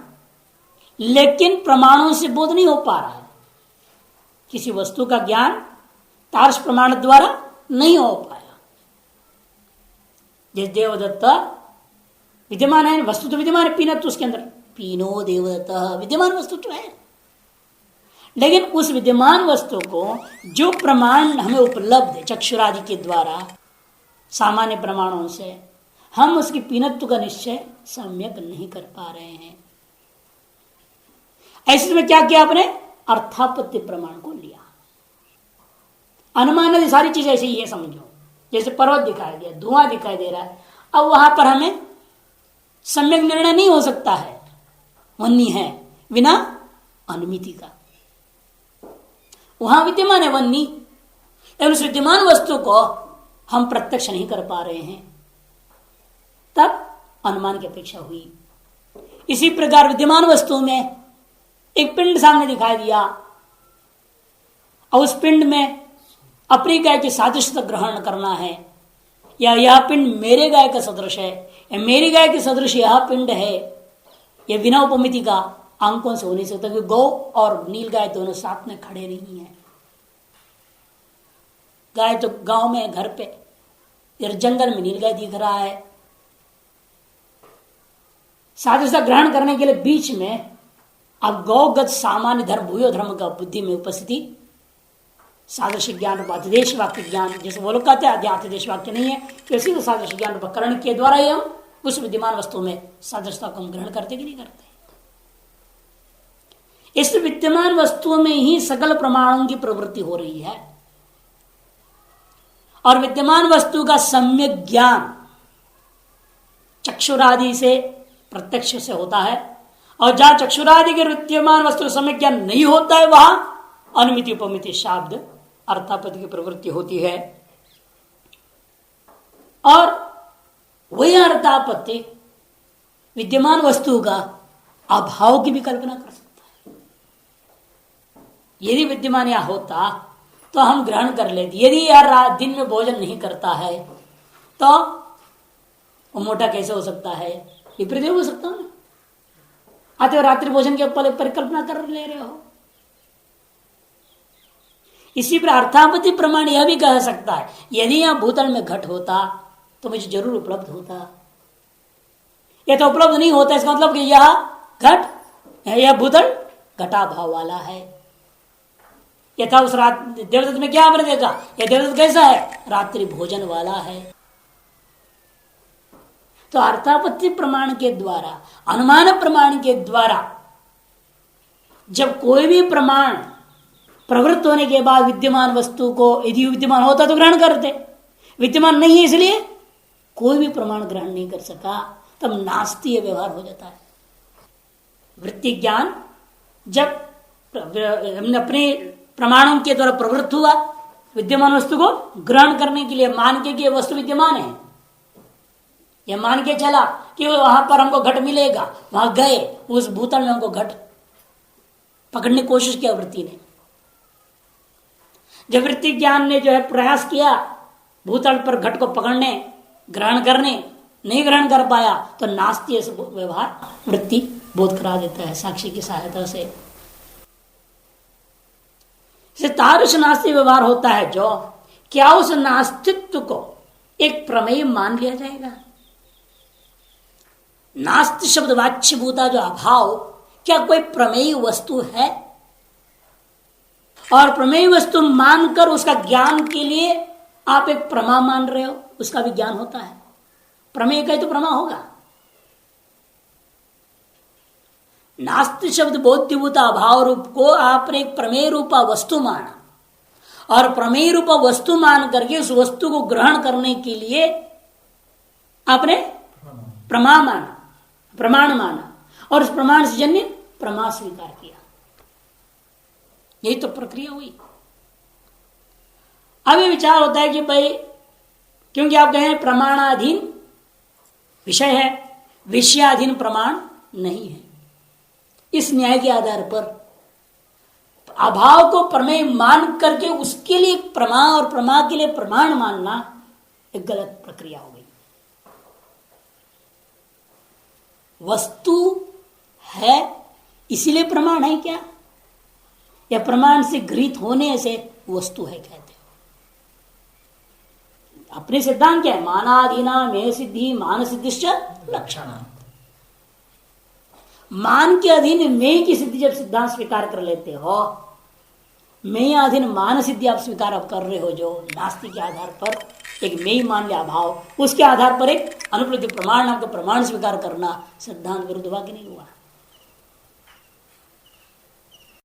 लेकिन प्रमाणों से बोध नहीं हो पा रहा है। किसी वस्तु का ज्ञान तार्श प्रमाण द्वारा नहीं हो पाया। जैसे देवदत्त विद्यमान है, वस्तु तो विद्यमान है, पीनत तो उसके अंदर पीनो देवदत्त विद्यमान वस्तु तो है, लेकिन उस विद्यमान वस्तु को जो प्रमाण हमें उपलब्ध है चक्षुरादि के द्वारा, सामान्य प्रमाणों से, हम उसकी पीनत्व का निश्चय सम्यक नहीं कर पा रहे हैं। ऐसे में क्या किया आपने? अर्थापत्ति प्रमाण को लिया। अनुमान आदि सारी चीजें ऐसे ही है, समझो। जैसे पर्वत दिखाई दिया, धुआं दिखाई दे रहा है, अब वहां पर हमें सम्यक निर्णय नहीं हो सकता है, वन्नी है बिना अनुमिति का। वहां विद्यमान है वन्नी, लेकिन उस विद्यमान वस्तु को हम प्रत्यक्ष नहीं कर पा रहे हैं, तब अनुमान की अपेक्षा हुई। इसी प्रकार विद्यमान वस्तु में एक पिंड सामने दिखाई दिया और उस पिंड में अपनी गाय की सादृश्यता ग्रहण करना है, या यह पिंड मेरे गाय का सदृश है, या मेरी गाय के सदृश यह पिंड है, यह बिना उपमिति का अंकों से हो नहीं सकता, क्योंकि गौ और नील गाय दोनों साथ में खड़े नहीं है। गाय तो गांव में घर पे, इधर जंगल में नील गाय दिख रहा है। सादृश्यता ग्रहण करने के लिए बीच में अब गौगत सामान्य धर्म भूयो धर्म का बुद्धि में उपस्थिति, सादृश्य ज्ञान रूप अतिदेश वाक्य ज्ञान, जैसे वो लोग कहते हैं अतिदेश वाक्य नहीं है, तो इसी को सादृश्य ज्ञान रूप करण के द्वारा ही हम उस विद्यमान वस्तु में सादृश्यता को हम ग्रहण करते कि नहीं करते। इस विद्यमान वस्तुओं में ही सकल प्रमाणों की प्रवृत्ति हो रही है, और विद्यमान वस्तु का सम्यक ज्ञान चक्षुरादि से प्रत्यक्ष से होता है, और जहां चक्षुरादि के विद्यमान वस्तु सम्यक ज्ञान नहीं होता है, वहां अनुमिति उपमिति शाब्द अर्थापत्ति की प्रवृत्ति होती है। और वही अर्थापत्ति विद्यमान वस्तु का अभाव की भी कल्पना कर सकता है। यदि विद्यमान यहां होता तो हम ग्रहण कर लेते। यदि यार दिन में भोजन नहीं करता है तो वो मोटा कैसे हो सकता है? विपरीत हो सकता है ना। आते हो रात्रि भोजन के ऊपर परिकल्पना कर ले रहे हो। इसी पर अर्थापत्ति प्रमाण यह भी कह सकता है, यदि यहां भूतल में घट होता तो मुझे जरूर उपलब्ध होता। यह तो उपलब्ध नहीं होता, इसका मतलब कि यह घट, यह भूतल घटा भाव वाला है। यथा उस रात देवदत्त में क्या आपने देखा? यह देवदत्त कैसा है? रात्रि भोजन वाला है। तो अर्थापत्ति प्रमाण के द्वारा, अनुमान प्रमाण के द्वारा जब कोई भी प्रमाण प्रवृत्त होने के बाद विद्यमान वस्तु को यदि विद्यमान होता तो ग्रहण करते, विद्यमान नहीं है इसलिए कोई भी प्रमाण ग्रहण नहीं कर सका, तब नास्तीय व्यवहार हो जाता है। वृत्ति ज्ञान जब अपने प्रमाणों के द्वारा प्रवृत्त हुआ, विद्यमान वस्तु को ग्रहण करने के लिए मान के कि वस्तु विद्यमान है, यह मान के चला कि वहां पर हमको घट मिलेगा, वहां गए, उस भूतल में हमको घट पकड़ने की कोशिश किया वृत्ति ने। जब वृत्ति ज्ञान ने जो है प्रयास किया भूतल पर घट को पकड़ने, ग्रहण करने, नहीं ग्रहण कर पाया, तो नास्तीय व्यवहार वृत्ति बोध करा देता है साक्षी की सहायता से। तादृश नास्तीय व्यवहार होता है जो, क्या उस नास्तित्व को एक प्रमेय मान लिया जाएगा? नास्ति शब्द वाच्य भूता जो अभाव, क्या कोई प्रमेय वस्तु है? और प्रमेय वस्तु मानकर उसका ज्ञान के लिए आप एक प्रमा मान रहे हो, उसका भी ज्ञान होता है। प्रमेय का ही तो प्रमा होगा। नास्ति शब्द बोध्यभूता अभाव रूप को आपने एक प्रमेय रूपा वस्तु माना, और प्रमेय रूपा वस्तु मान करके उस वस्तु को ग्रहण करने के लिए आपने प्रमाण माना और उस प्रमाण से जन्य प्रमा स्वीकार किया। यही तो प्रक्रिया हुई। अब ये विचार होता है कि भाई क्योंकि आप कहें प्रमाणाधीन विषय है, विषयाधीन प्रमाण नहीं है, इस न्याय के आधार पर अभाव को प्रमेय मान करके उसके लिए प्रमा और प्रमा के लिए प्रमाण मानना एक गलत प्रक्रिया हो गई। वस्तु है इसीलिए प्रमाण है क्या, या प्रमाण से गृहीत होने से वस्तु है कहते हो? अपने सिद्धांत क्या है? मानाधीना में सिद्धि मान सिद्धिश्च लक्षण। मान के अधीन में की सिद्धि जब सिद्धांत स्वीकार कर लेते हो, मैं अधीन मान सिद्धि आप स्वीकार आप कर रहे हो, जो नास्ति के आधार पर एक मैं मान लिया अभाव, उसके आधार पर एक अनुपलब्धि प्रमाण नाम का प्रमाण स्वीकार करना सिद्धांत विरुद्ध वाक्य नहीं हुआ।